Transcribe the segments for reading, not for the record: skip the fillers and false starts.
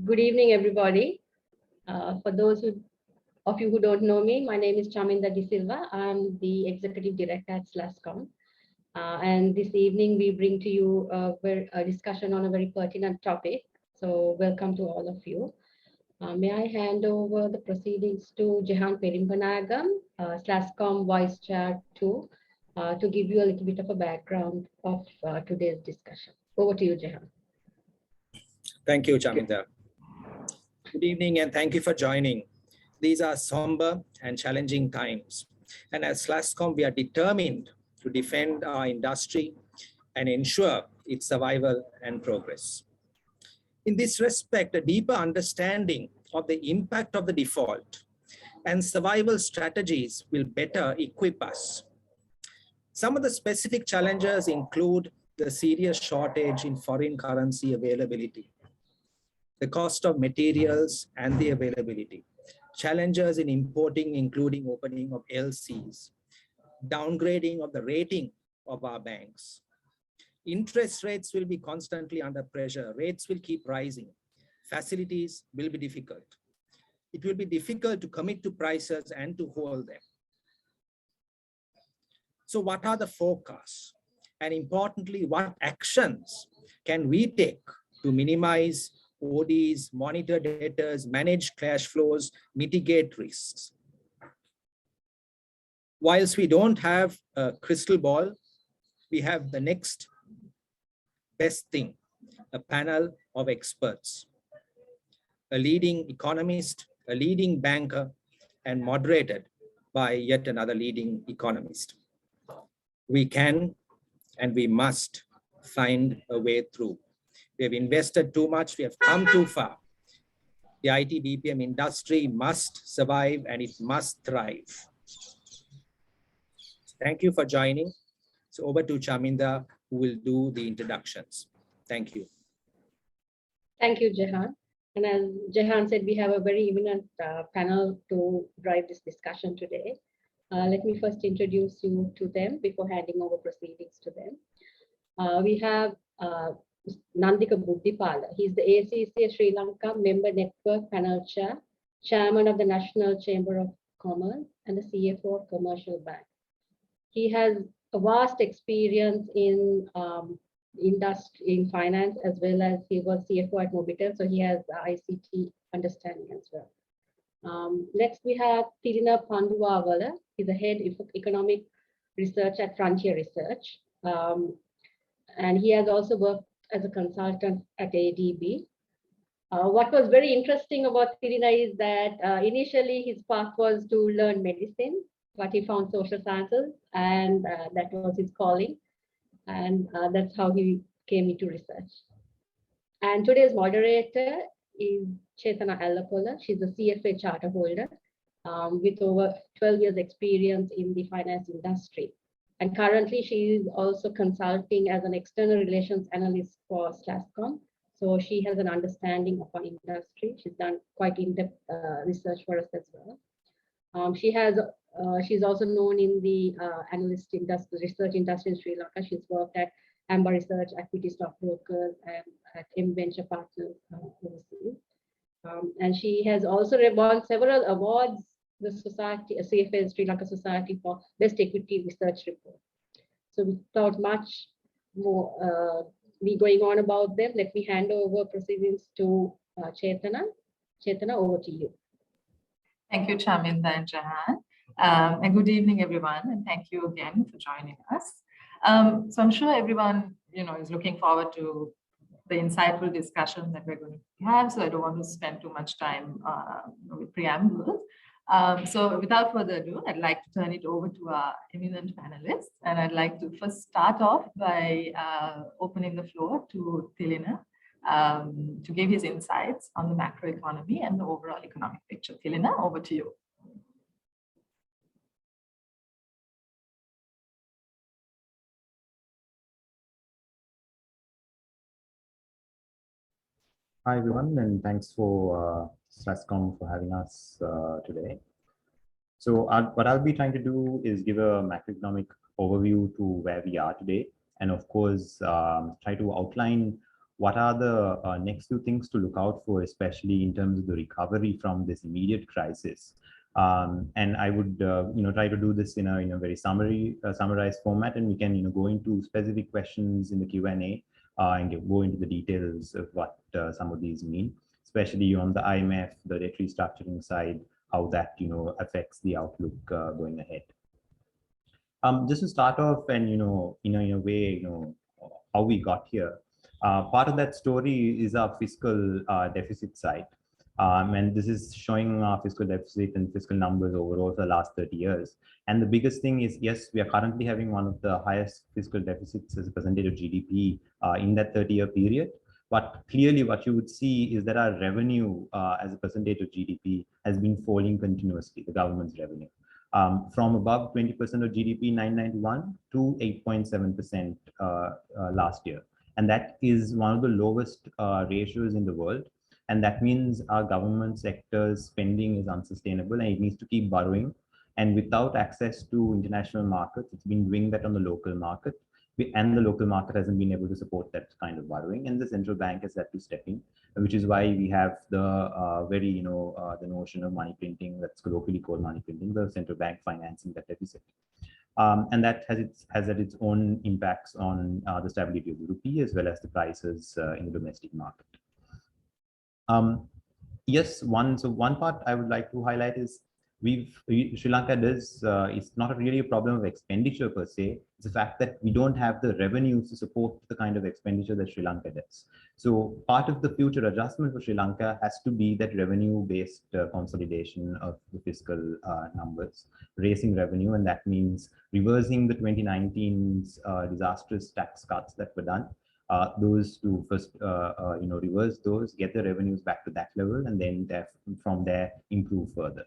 Good evening, everybody. For those of you who don't know me, my name is Chaminda De Silva. I'm the Executive Director at SLASSCOM. And this evening, we bring to you a discussion on a very pertinent topic. So welcome to all of you. May I hand over the proceedings to Jehan Perimpanagam, SLASSCOM Vice Chair 2, to give you a little bit of a background of today's discussion. Over to you, Jehan. Thank you, Chaminda. Good evening and thank you for joining. These are somber and challenging times. And as SLASSCOM, we are determined to defend our industry and ensure its survival and progress. In this respect, a deeper understanding of the impact of the default and survival strategies will better equip us. Some of the specific challenges include the serious shortage in foreign currency availability, the cost of materials and the availability, challenges in importing, including opening of LCs, downgrading of the rating of our banks. Interest rates will be constantly under pressure. Rates will keep rising. Facilities will be difficult. It will be difficult to commit to prices and to hold them. So what are the forecasts? And importantly, what actions can we take to minimize ODs, monitor debtors, manage cash flows, mitigate risks? Whilst we don't have a crystal ball, we have the next best thing, a panel of experts, a leading economist, a leading banker, and moderated by yet another leading economist. We can and we must find a way through. We have invested too much, we have come too far. The IT BPM industry must survive and it must thrive. Thank you for joining. So over to Chaminda, who will do the introductions. Thank you. Thank you, Jehan. And as Jehan said, we have a very eminent panel to drive this discussion today. Let me first introduce you to them before handing over proceedings to them. We have Nandika Buddhipala. He's the ACCA Sri Lanka Member Network Panel Chair, Chairman of the National Chamber of Commerce, and the CFO of Commercial Bank. He has a vast experience in industry, in finance, as well as he was CFO at Mobitel, so he has ICT understanding as well. Next, we have Tirina Panduwavala. He's the head of economic research at Frontier Research. And he has also worked as a consultant at ADB. What was very interesting about Tirina is that initially his path was to learn medicine, but he found social sciences, and that was his calling. And that's how he came into research. And today's moderator is Chetana Allapola. She's a CFA charter holder with over 12 years experience in the finance industry. And currently she is also consulting as an external relations analyst for SLASSCOM. So she has an understanding of our industry. She's done quite in-depth research for us as well. She's also known in the analyst industry, research industry in Sri Lanka. She's worked at Amber Research, Equity Stockbrokers, and at M Venture Partners overseas. And she has also won several awards, the Society, CFA Sri Lanka Society for Best Equity Research Report. So without much more going on about them, let me hand over proceedings to Chetana. Chetana, over to you. Thank you, Chaminda and Jahan. And good evening, everyone, and thank you again for joining us. So I'm sure everyone, is looking forward to the insightful discussion that we're going to have. So I don't want to spend too much time with preambles. So without further ado, I'd like to turn it over to our eminent panelists, and I'd like to first start off by opening the floor to Tilina to give his insights on the macroeconomy and the overall economic picture. Tilina, over to you. Hi, everyone, and thanks for SLASSCOM for having us today. So what I'll be trying to do is give a macroeconomic overview to where we are today, and of course, try to outline what are the next few things to look out for, especially in terms of the recovery from this immediate crisis. And I would, try to do this in a very summarized format, and we can, go into specific questions in the Q&A and go into the details of what some of these mean, especially on the IMF, the debt restructuring side, how that, affects the outlook going ahead. Just to start off, and in a way, how we got here. Part of that story is our fiscal deficit side. And this is showing our fiscal deficit and fiscal numbers overall for the last 30 years. And the biggest thing is, yes, we are currently having one of the highest fiscal deficits as a percentage of GDP in that 30-year period. But clearly what you would see is that our revenue as a percentage of GDP has been falling continuously, the government's revenue. From above 20% of GDP in 1991 to 8.7% last year. And that is one of the lowest ratios in the world. And that means our government sector's spending is unsustainable and it needs to keep borrowing. And without access to international markets, it's been doing that on the local market. And the local market hasn't been able to support that kind of borrowing. And the central bank has had to step in, which is why we have the the notion of money printing, that's colloquially called money printing, the central bank financing that deficit. And that has had its own impacts on the stability of the rupee as well as the prices in the domestic market. Yes, one part I would like to highlight is Sri Lanka does, it's not really a problem of expenditure per se. It's the fact that we don't have the revenues to support the kind of expenditure that Sri Lanka does. So part of the future adjustment for Sri Lanka has to be that revenue-based consolidation of the fiscal numbers, raising revenue, and that means reversing the 2019's disastrous tax cuts that were done. Those to first, reverse those, get the revenues back to that level, and then from there improve further.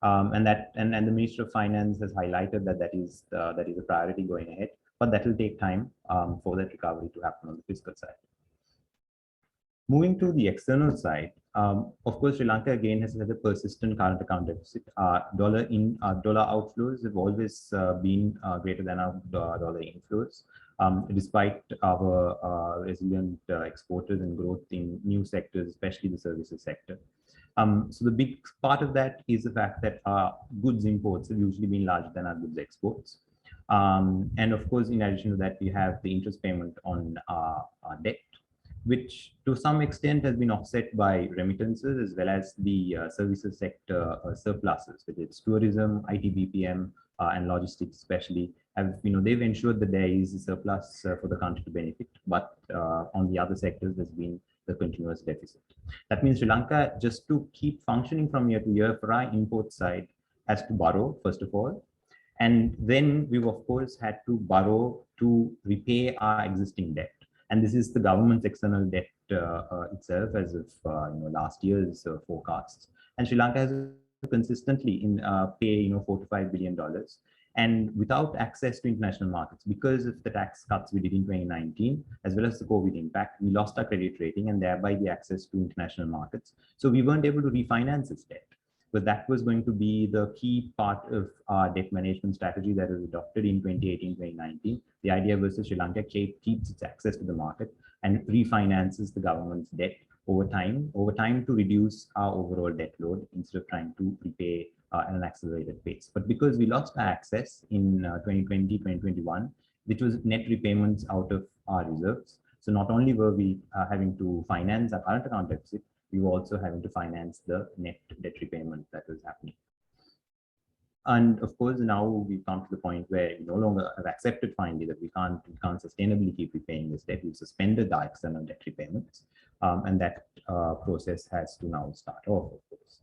And the Minister of Finance has highlighted that is a priority going ahead, but that will take time for that recovery to happen on the fiscal side. Moving to the external side, of course, Sri Lanka again has had a persistent current account deficit. Dollar outflows have always been greater than our dollar inflows, despite our resilient exporters and growth in new sectors, especially the services sector. So the big part of that is the fact that our goods imports have usually been larger than our goods exports. And of course, in addition to that, we have the interest payment on our debt, which to some extent has been offset by remittances as well as the services sector surpluses, whether it's tourism, IT BPM, and logistics especially. They've ensured that there is a surplus for the country to benefit, but on the other sectors, there's been the continuous deficit. That means Sri Lanka, just to keep functioning from year to year for our import side, has to borrow, first of all. And then we've, of course, had to borrow to repay our existing debt. And this is the government's external debt itself as of last year's forecasts. And Sri Lanka has consistently pay $4 to $5 billion. And without access to international markets, because of the tax cuts we did in 2019, as well as the COVID impact, we lost our credit rating and thereby the access to international markets. So we weren't able to refinance this debt. But that was going to be the key part of our debt management strategy that was adopted in 2018-2019. The idea was that Sri Lanka keeps its access to the market and refinances the government's debt over time to reduce our overall debt load instead of trying to repay at an accelerated pace. But because we lost our access in 2020, 2021, which was net repayments out of our reserves. So not only were we having to finance our current account deficit, we were also having to finance the net debt repayment that was happening. And of course, now we've come to the point where we no longer have accepted finally that we can't sustainably keep repaying this debt. We've suspended our external debt repayments, and that process has to now start off, of course.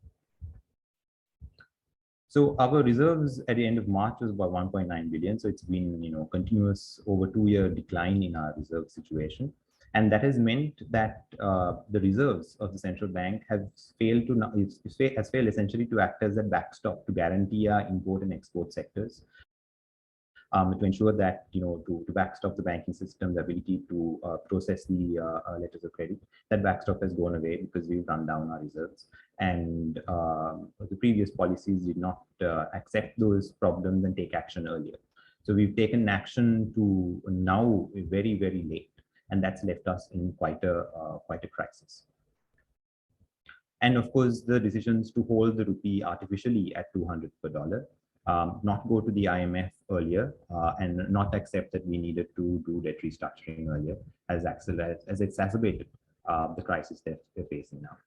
So our reserves at the end of March was about 1.9 billion. So it's been, continuous over 2-year decline in our reserve situation. And that has meant that the reserves of the central bank has failed essentially to act as a backstop to guarantee our import and export sectors. To ensure that, to backstop the banking system, the ability to process the letters of credit, that backstop has gone away because we've run down our reserves. And the previous policies did not accept those problems and take action earlier. So we've taken action to now very, very late. and that's left us in quite a crisis. And of course, the decisions to hold the rupee artificially at 200 per dollar, not go to the IMF earlier, and not accept that we needed to do debt restructuring earlier, has exacerbated the crisis that we're facing now.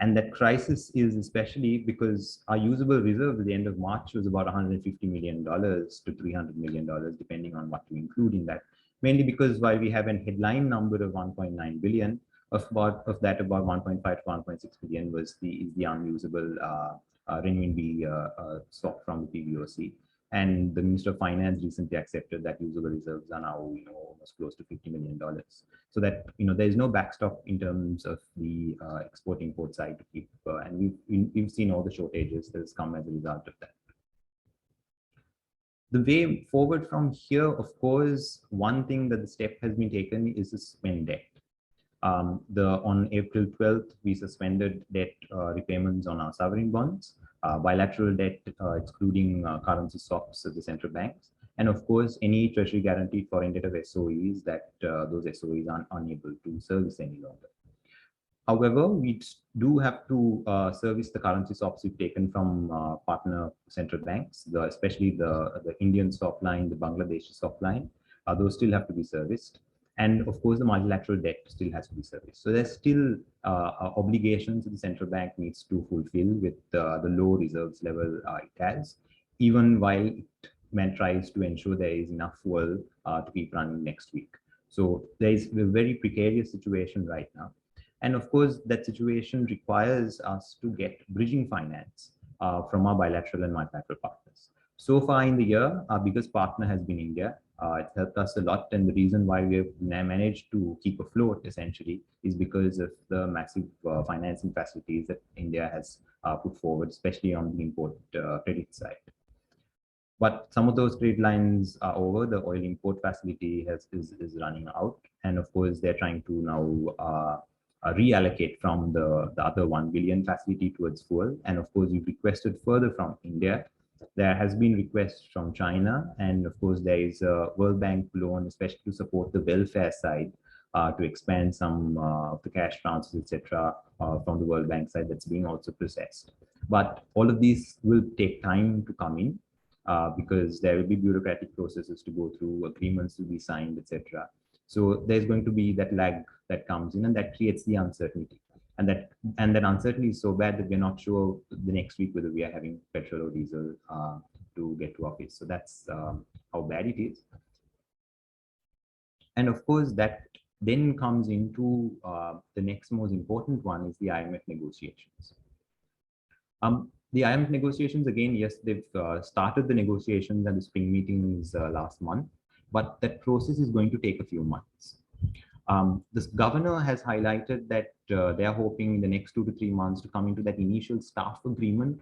And that crisis is especially because our usable reserve at the end of March was about $150 million to $300 million, depending on what you include in that. Mainly because while we have a headline number of 1.9 billion, of that about 1.5 to 1.6 billion is the unusable renminbi stock from the PBOC. And the Minister of Finance recently accepted that usable reserves are now almost close to $50 million. So that there is no backstop in terms of the export-import side to keep, and we've seen all the shortages that has come as a result of that. The way forward from here, of course, one thing that the step has been taken is to suspend debt. On April 12th, we suspended debt repayments on our sovereign bonds, bilateral debt, excluding currency swaps of the central banks, and of course, any treasury guaranteed foreign debt of SOEs that those SOEs are unable to service any longer. However, we do have to service the currency swaps we've taken from partner central banks, especially the Indian swap line, the Bangladeshi swap line. Those still have to be serviced. And of course, the multilateral debt still has to be serviced. So there's still obligations that the central bank needs to fulfill with the low reserves level it has, even while it tries to ensure there is enough fuel to keep running next week. So there is a very precarious situation right now. And of course, that situation requires us to get bridging finance from our bilateral and multilateral partners. So far in the year, our biggest partner has been India. It's helped us a lot. And the reason why we have managed to keep afloat essentially is because of the massive financing facilities that India has put forward, especially on the import credit side. But some of those trade lines are over. The oil import facility is running out. And of course, they're trying to now reallocate from the other 1 billion facility towards fuel. And of course, we've requested further from India. There has been requests from China. And of course, there is a World Bank loan, especially to support the welfare side, to expand some of the cash transfers, etc., from the World Bank side that's being also processed. But all of these will take time to come in because there will be bureaucratic processes to go through, agreements to be signed, etc. So there's going to be that lag that comes in, and that creates the uncertainty. And that uncertainty is so bad that we're not sure the next week whether we are having petrol or diesel to get to office. So that's how bad it is. And of course, that then comes into the next most important one is the IMF negotiations. The IMF negotiations, again, yes, they've started the negotiations and the spring meetings last month, but that process is going to take a few months. This governor has highlighted that they are hoping in the next 2 to 3 months to come into that initial staff agreement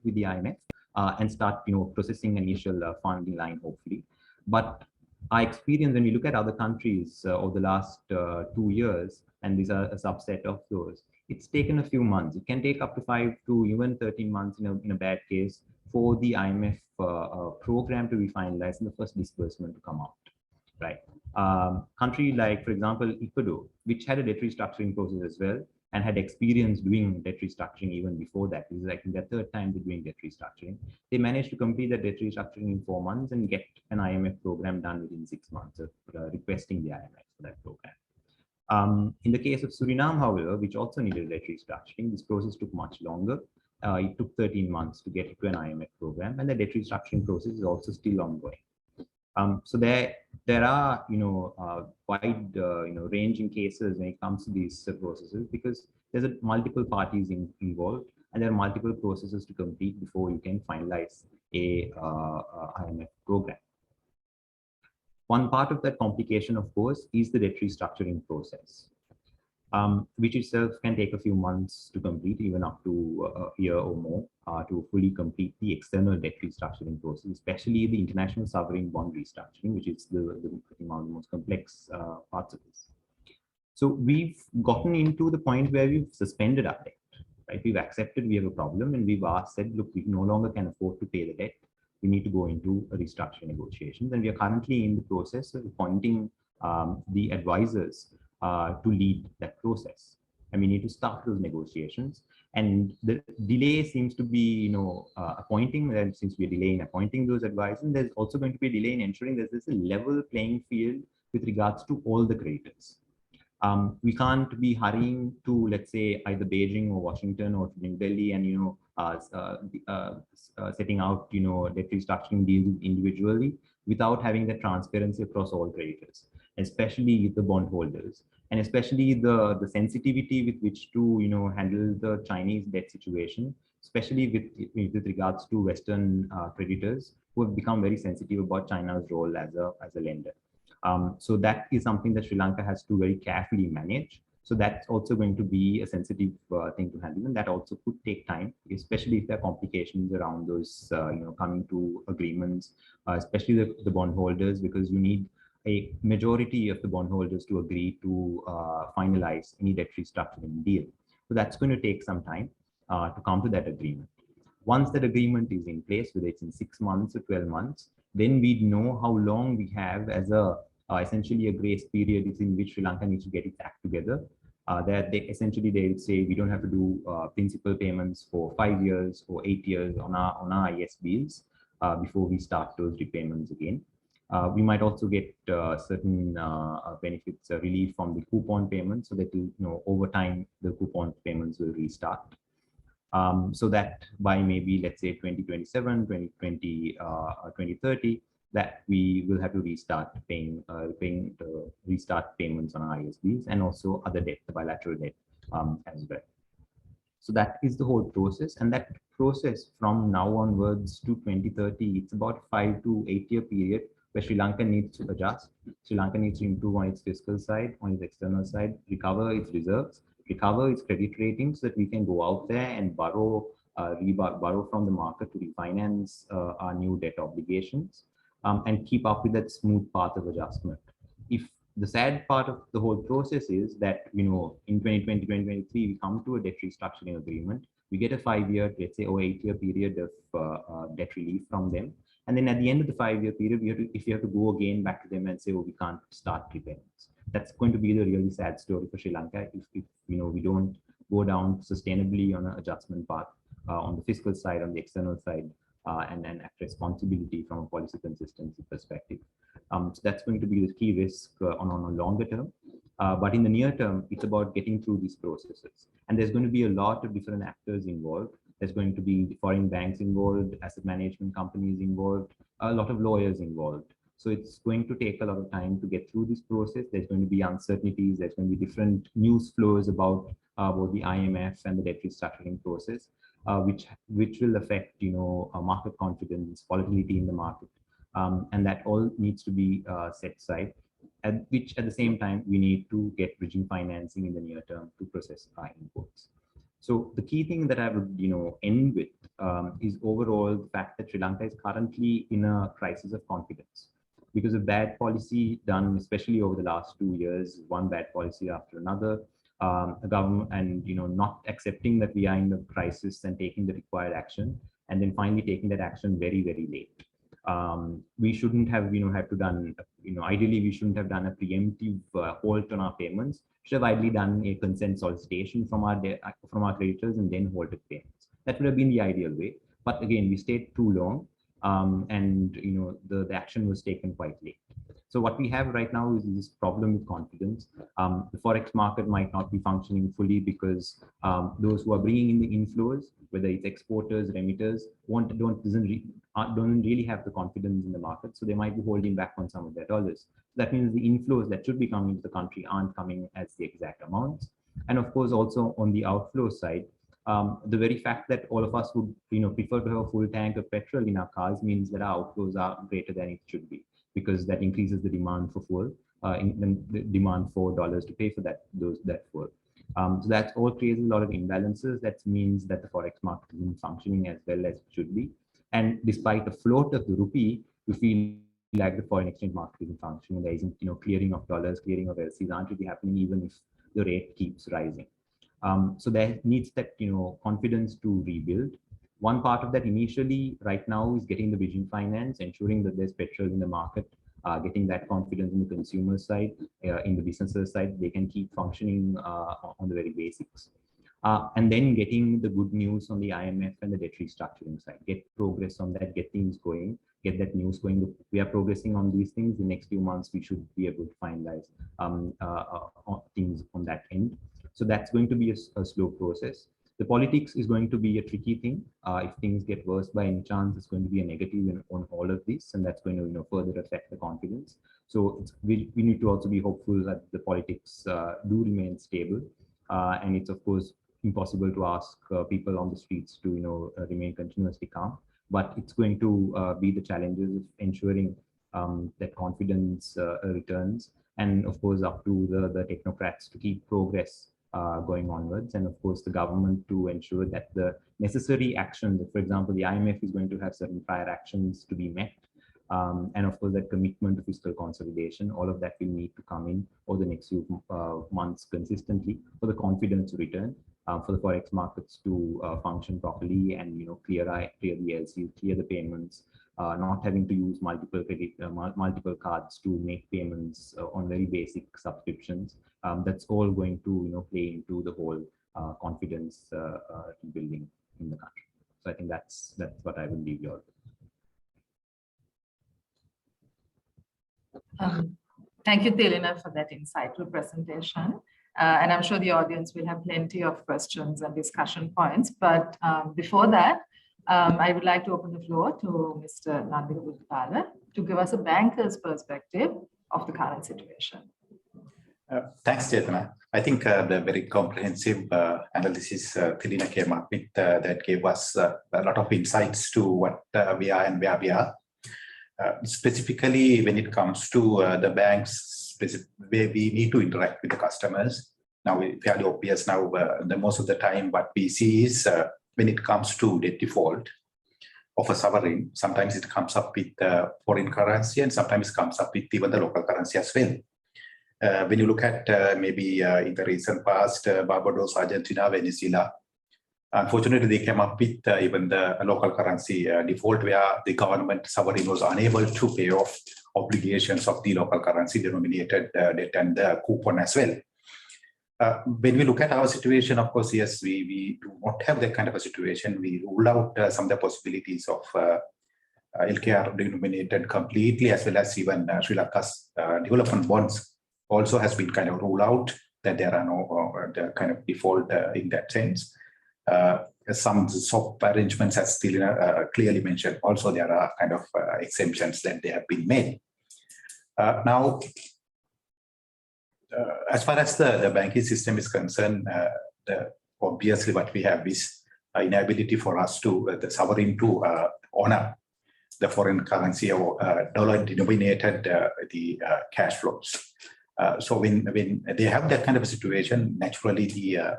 with the IMF and start, processing initial funding line, hopefully. But our experience, when we look at other countries over the last 2 years, and these are a subset of those, it's taken a few months. It can take up to 5 to even 13 months in a bad case for the IMF program to be finalized and the first disbursement to come out, right? Country like, for example, Ecuador, which had a debt restructuring process as well and had experience doing debt restructuring even before that. This is like their third time they're doing debt restructuring. They managed to complete the debt restructuring in 4 months and get an IMF program done within 6 months of requesting the IMF for that program. In the case of Suriname, however, which also needed debt restructuring, this process took much longer. It took 13 months to get it to an IMF program, and the debt restructuring process is also still ongoing. So there are wide ranging cases when it comes to these processes, because there's multiple parties involved, and there are multiple processes to complete before you can finalize a IMF program. One part of that complication, of course, is the debt restructuring process, which itself can take a few months to complete, even up to a year or more, to fully complete the external debt restructuring process, especially the international sovereign bond restructuring, which is one of the most complex parts of this. So we've gotten into the point where we've suspended our debt, right? We've accepted we have a problem, and we've said, look, we no longer can afford to pay the debt. We need to go into a restructuring negotiations, and we are currently in the process of appointing the advisors to lead that process. And we need to start those negotiations. And the delay seems to be, appointing, and since we're delaying appointing those advisors, there's also going to be a delay in ensuring that there's a level playing field with regards to all the creditors. We can't be hurrying to, let's say, either Beijing or Washington or New Delhi and, setting out, debt restructuring deals individually without having the transparency across all creditors, especially the bondholders, and especially the sensitivity with which to, handle the Chinese debt situation, especially with regards to Western creditors who have become very sensitive about China's role as a lender. So that is something that Sri Lanka has to very carefully manage. So that's also going to be a sensitive thing to handle, and that also could take time, especially if there are complications around those, coming to agreements, especially the bondholders, because you need a majority of the bondholders to agree to finalize any debt restructuring deal. So that's going to take some time to come to that agreement. Once that agreement is in place, whether it's in 6 months or 12 months, then we know how long we have as a essentially a grace period is in which Sri Lanka needs to get its act together. That they would say we don't have to do principal payments for 5 years or 8 years on our ISBs before we start those repayments again. We might also get certain benefits, relief from the coupon payments, so that over time the coupon payments will restart. So that by maybe, let's say, 2027, 2020, 2030, that we will have to restart paying restart payments on our ISBs and also other debt, the bilateral debt as well. So that is the whole process, and that process from now onwards to 2030, it's about a 5 to 8 year period where Sri Lanka needs to adjust. Sri Lanka needs to improve on its fiscal side, on its external side, recover its reserves, recover its credit ratings so that we can go out there and borrow from the market to refinance our new debt obligations. And keep up with that smooth path of adjustment. If the sad part of the whole process is that, in 2020, 2023, we come to a debt restructuring agreement, we get a 5 year, let's say, or 8 year period of debt relief from them. And then at the end of the 5 year period, if you have to go again back to them and say, oh, we can't start repayments. That's going to be the really sad story for Sri Lanka if we don't go down sustainably on an adjustment path on the fiscal side, on the external side, and act responsibility from a policy consistency perspective. So that's going to be the key risk on a longer term. But in the near term, it's about getting through these processes. And there's going to be a lot of different actors involved. There's going to be foreign banks involved, asset management companies involved, a lot of lawyers involved. So it's going to take a lot of time to get through this process. There's going to be uncertainties. There's going to be different news flows about both the IMF and the debt restructuring process. Which will affect market confidence, volatility in the market, and that all needs to be set aside. At the same time we need to get bridging financing in the near term to process our imports. So the key thing that I would end with is overall the fact that Sri Lanka is currently in a crisis of confidence because of bad policy done, especially over the last 2 years, one bad policy after another. The government and not accepting that we are in the crisis and taking the required action, and then finally taking that action very, very late. We shouldn't have had to done ideally we shouldn't have done a preemptive halt on our payments. Should have ideally done a consent solicitation from our creditors and then halted payments. That would have been the ideal way. But again, we stayed too long, and the action was taken quite late. So what we have right now is this problem with confidence. The forex market might not be functioning fully because those who are bringing in the inflows, whether it's exporters, remitters, don't really have the confidence in the market. So they might be holding back on some of their dollars. That means the inflows that should be coming into the country aren't coming as the exact amounts. And of course, also on the outflow side, the very fact that all of us would prefer to have a full tank of petrol in our cars means that our outflows are greater than it should be, because that increases the demand for fuel, the demand for dollars to pay for that fuel. So that all creates a lot of imbalances. That means that the forex market isn't functioning as well as it should be. And despite the float of the rupee, we feel like the foreign exchange market isn't functioning. There isn't clearing of dollars, clearing of LCs aren't really happening, even if the rate keeps rising. So there needs that confidence to rebuild. One part of that initially right now is getting the bridging finance, ensuring that there's petrol in the market getting that confidence in the consumer side, in the businesses side, they can keep functioning on the very basics. And then getting the good news on the IMF and the debt restructuring side, get progress on that, get things going, get that news going. We are progressing on these things. The next few months, we should be able to finalize things on that end. So that's going to be a slow process. The politics is going to be a tricky thing. If things get worse by any chance, it's going to be a negative on all of this, and that's going to further affect the confidence. So we need to also be hopeful that the politics do remain stable, and it's of course impossible to ask people on the streets to remain continuously calm. But it's going to be the challenges of ensuring that confidence returns, and of course up to the technocrats to keep progress going onwards, and of course the government to ensure that the necessary actions, for example, the IMF is going to have certain prior actions to be met, and of course that commitment to fiscal consolidation, all of that will need to come in over the next few months consistently for the confidence to return, for the forex markets to function properly, and clear the LC, clear the payments, not having to use multiple cards to make payments on very basic subscriptions. That's all going to play into the whole confidence building in the country. So I think that's what I will leave you all with. Thank you, Telina, for that insightful presentation. And I'm sure the audience will have plenty of questions and discussion points. But before that, I would like to open the floor to Mr. Nandika Buddhala to give us a banker's perspective of the current situation. Thanks, Chetana. I think the very comprehensive analysis Telina came up with that gave us a lot of insights to what we are and where we are. Specifically, when it comes to the banks, where we need to interact with the customers. Now, it's fairly obvious now, the most of the time what we see is when it comes to debt default of a sovereign, sometimes it comes up with foreign currency and sometimes it comes up with even the local currency as well. When you look at maybe in the recent past, Barbados, Argentina, Venezuela, unfortunately, they came up with even the local currency default where the government sovereign was unable to pay off obligations of the local currency denominated debt and the coupon as well. When we look at our situation, of course, yes, we do not have that kind of a situation. We rule out some of the possibilities of LKR denominated completely, as well as even Sri Lanka's development bonds also has been kind of ruled out, that there are no kind of default in that sense. Some soft arrangements, as still clearly mentioned, also there are kind of exemptions that they have been made. Now, as far as the banking system is concerned, obviously what we have is inability for us to, the sovereign to honor the foreign currency or dollar denominated the cash flows. So when they have that kind of a situation, naturally the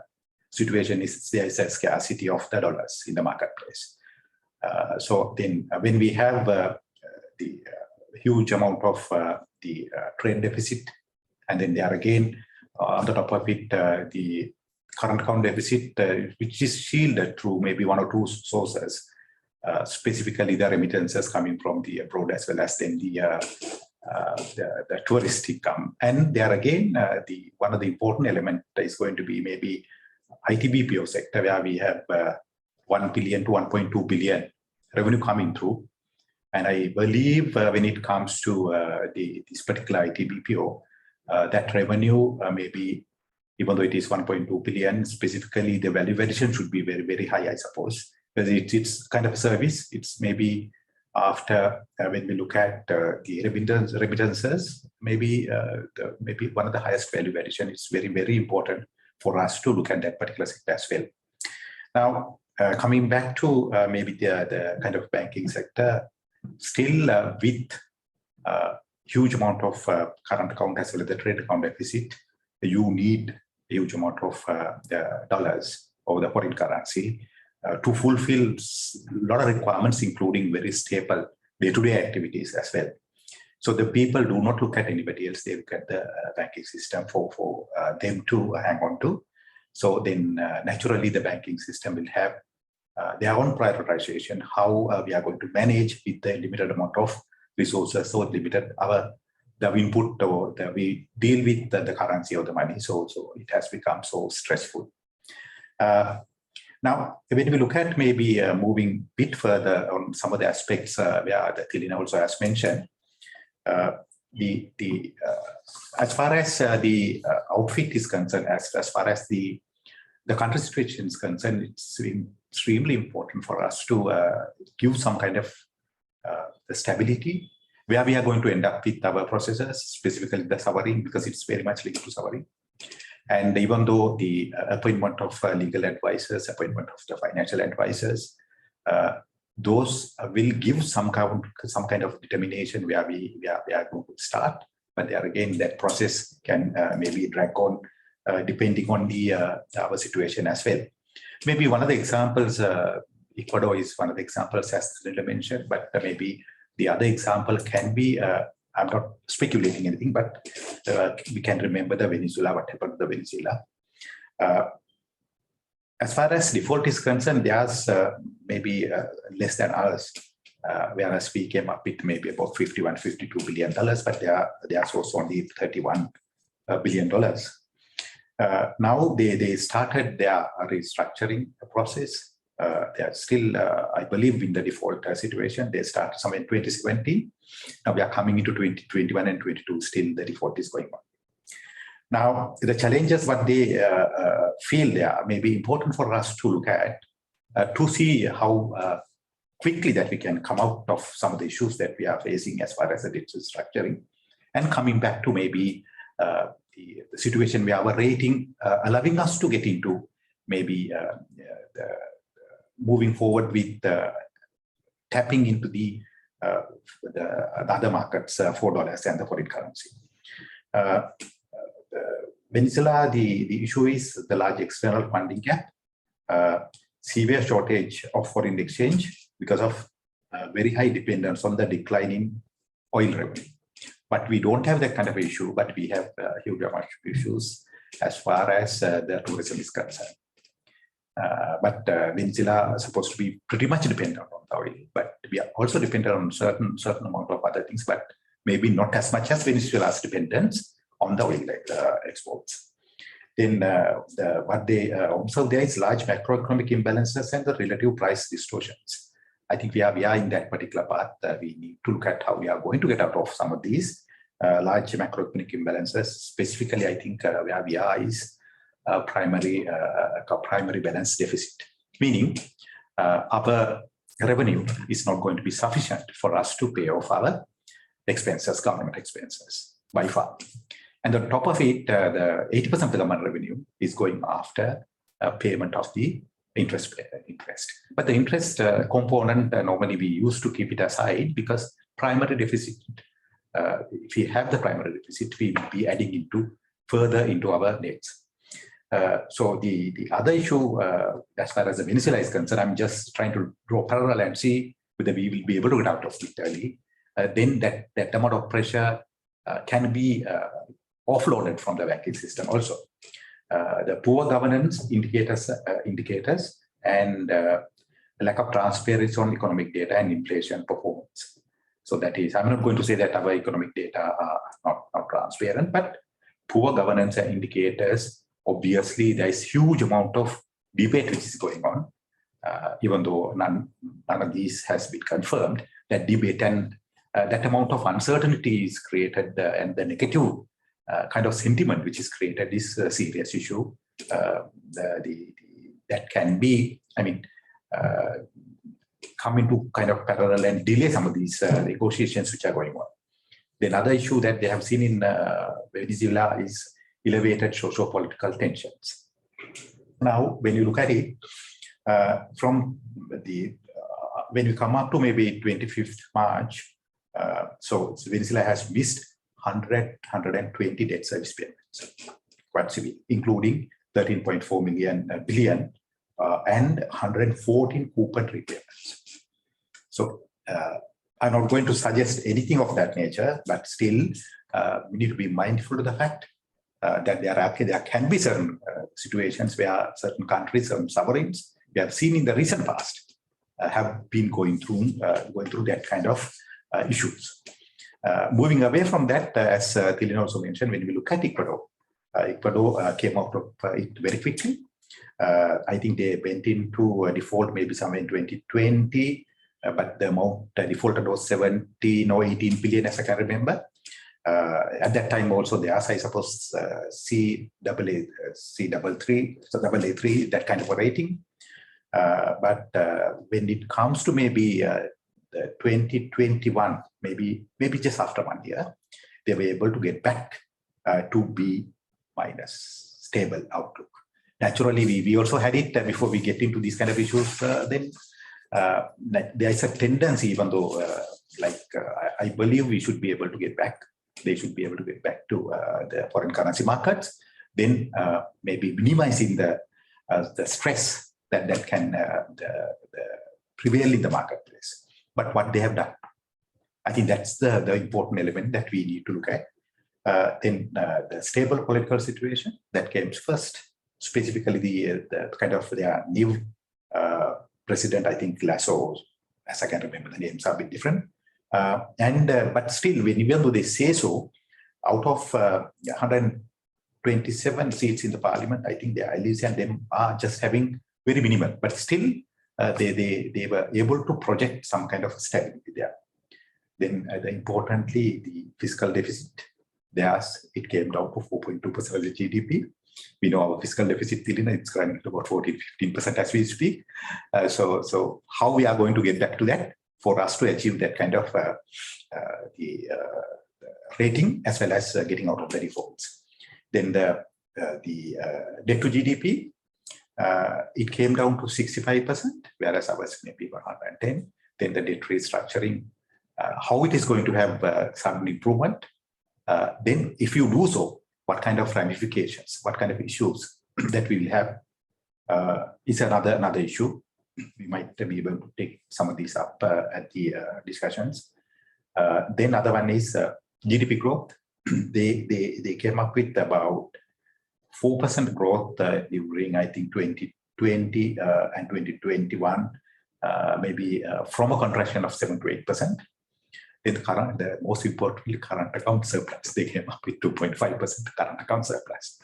situation is there is a scarcity of the dollars in the marketplace. So then when we have the huge amount of the trade deficit, and then there again on the top of it the current account deficit, which is shielded through maybe one or two sources, specifically the remittances coming from the abroad as well as then the tourist income. And there again, one of the important elements is going to be maybe IT-BPO sector, where we have 1 billion to 1.2 billion revenue coming through. And I believe when it comes to this particular IT-BPO, that revenue maybe, even though it is 1.2 billion, specifically the value addition should be very, very high, I suppose, because it's kind of a service. It's maybe after when we look at the remittances, maybe maybe one of the highest value addition. It's very, very important for us to look at that particular sector as well. Now, coming back to maybe the kind of banking sector, still with huge amount of current account as well as the trade account deficit, you need a huge amount of the dollars or the foreign currency to fulfill a lot of requirements, including very stable day-to-day activities as well. So the people do not look at anybody else; they look at the banking system for them to hang on to. So then naturally the banking system will have their own prioritization, how we are going to manage with the limited amount of resources so limited. The input or we deal with the currency of the money, so it has become so stressful. Now, when we look at maybe moving a bit further on some of the aspects where the Tilina also has mentioned, as far as the outfit is concerned, as far as the country situation is concerned, it's extremely important for us to give some kind of the stability where we are going to end up with our processes, specifically the sovereign, because it's very much linked to sovereign. And even though the appointment of legal advisors, appointment of the financial advisors, those will give some kind of determination where we are going to start. But there again, that process can maybe drag on depending on our situation as well. Maybe one of the examples, Ecuador is one of the examples as Linda mentioned, but maybe the other example can be, I'm not speculating anything, but we can remember the Venezuela, what happened to the Venezuela. As far as default is concerned, there's maybe less than ours, whereas we came up with maybe about $51, $52 billion, but there's also only $31 billion. Now they started their restructuring process. They are still, I believe, in the default situation. They started somewhere in 2017. Now we are coming into 2021 and 22. Still, the default is going on. Now, the challenges what they feel there may be important for us to look at to see how quickly that we can come out of some of the issues that we are facing as far as the digital structuring, and coming back to maybe the situation where our rating allowing us to get into maybe moving forward with tapping into the other markets for dollars and the foreign currency. Venezuela, the issue is the large external funding gap, severe shortage of foreign exchange because of very high dependence on the declining oil revenue. But we don't have that kind of issue, but we have huge amount of issues as far as the tourism is concerned. But Venezuela is supposed to be pretty much dependent on the oil, but we are also dependent on certain amount of other things, but maybe not as much as Venezuela's dependence on the oil exports. Then what they observe there is large macroeconomic imbalances and the relative price distortions. I think we are in that particular path. We need to look at how we are going to get out of some of these large macroeconomic imbalances. Specifically, I think where we are is primary balance deficit, meaning our revenue is not going to be sufficient for us to pay off our expenses, government expenses, by far. And on top of it, the 80% of the government revenue is going after payment of the interest. But the interest component, normally we used to keep it aside because primary deficit, if we have the primary deficit, we will be adding further into our debts. So the other issue, as far as the Venezuela is concerned, I'm just trying to draw parallel and see whether we will be able to get out of it early. Then that amount of pressure can be offloaded from the banking system also. The poor governance indicators and lack of transparency on economic data and inflation performance. So that is, I'm not going to say that our economic data are not transparent, but poor governance and indicators, obviously there is huge amount of debate which is going on, even though none of these has been confirmed. That debate and that amount of uncertainty is created, and the negative kind of sentiment which is created is a serious issue. That can be, I mean, come into kind of parallel and delay some of these negotiations which are going on. The another issue that they have seen in Venezuela is elevated socio-political tensions. Now, when you look at it, from when we come up to maybe 25th March, so Venezuela has missed 120 debt service payments, quite severe, including 13.4 billion and 114 coupon repayments. So I'm not going to suggest anything of that nature, but still we need to be mindful of the fact that there can be certain situations where certain countries, certain sovereigns, we have seen in the recent past, have been going through that kind of issues. Moving away from that, as Tilin also mentioned, when we look at Ecuador, Ecuador came out of it very quickly. I think they went into a default maybe somewhere in 2020, but the amount defaulted was 17 or 18 billion, as I can remember. At that time also theirs, I suppose, C33, so AA3, that kind of a rating. But when it comes to maybe 2021, maybe just after 1 year, they were able to get back to B minus, stable outlook. Naturally, we also had it before we get into these kind of issues. Then there is a tendency, even though I believe we should be able to get back. They should be able to get back to the foreign currency markets. Then maybe minimizing the stress that can prevail in the marketplace. But what they have done, I think that's the important element that we need to look at. Then the stable political situation that came first, specifically the kind of their new president, I think Lasso, as I can remember, the names are a bit different. But still, even though they say so, out of 127 seats in the parliament, I think the allies and them are just having very minimal, but still they were able to project some kind of stability there. Then importantly, the fiscal deficit, it came down to 4.2% of the GDP. We know our fiscal deficit, it's currently about 14-15% as we speak. So how we are going to get back to that for us to achieve that kind of the rating, as well as getting out of the defaults. Then the debt to GDP, it came down to 65%, whereas ours maybe 110. Then the debt restructuring, how it is going to have some improvement. Then if you do so, what kind of ramifications, what kind of issues that we will have is another issue. We might be able to take some of these up at the discussions. Then other one is GDP growth. They came up with about 4% growth during, I think, 2020 and 2021, maybe from a contraction of 7 to 8%. The most importantly, current account surplus, they came up with 2.5% current account surplus.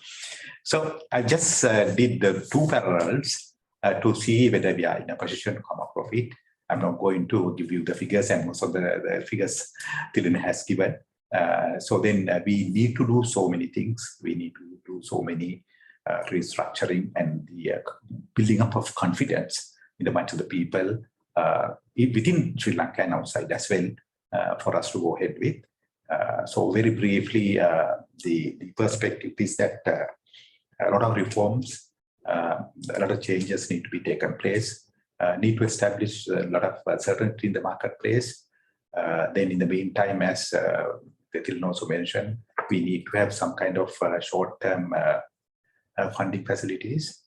So I just did the two parallels to see whether we are in a position to come up with it. I'm not going to give you the figures, and most of the figures Tilin has given. So then we need to do so many things. We need to do so many restructuring and the building up of confidence in the minds of the people within Sri Lanka and outside as well, for us to go ahead with. So very briefly, the perspective is that a lot of reforms, a lot of changes need to be taken place, need to establish a lot of certainty in the marketplace. Then in the meantime, as Tilin also mentioned, we need to have some kind of short-term funding facilities.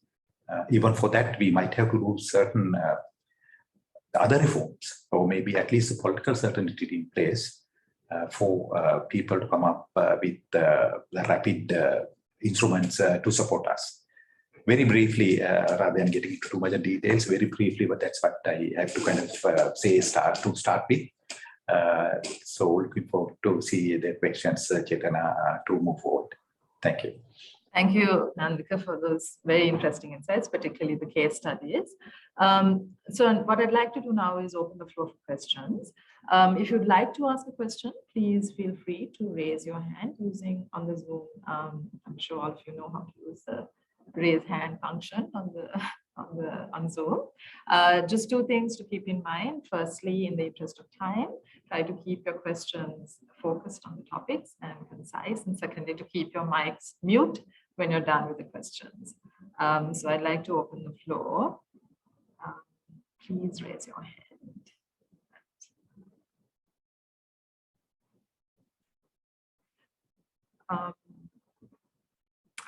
Even for that, we might have to do certain other reforms, or maybe at least a political certainty in place for people to come up with the rapid instruments to support us. Very briefly, rather than getting into too much details, very briefly, but that's what I have to kind of start with. So looking forward to see the questions, Chetana, to move forward. Thank you. Thank you, Nandika, for those very interesting insights, particularly the case studies. So what I'd like to do now is open the floor for questions. If you'd like to ask a question, please feel free to raise your hand using on the Zoom. I'm sure all of you know how to use the raise hand function on Zoom. Just two things to keep in mind. Firstly, in the interest of time, try to keep your questions focused on the topics and concise. And secondly, to keep your mics mute when you're done with the questions. So I'd like to open the floor. Please raise your hand.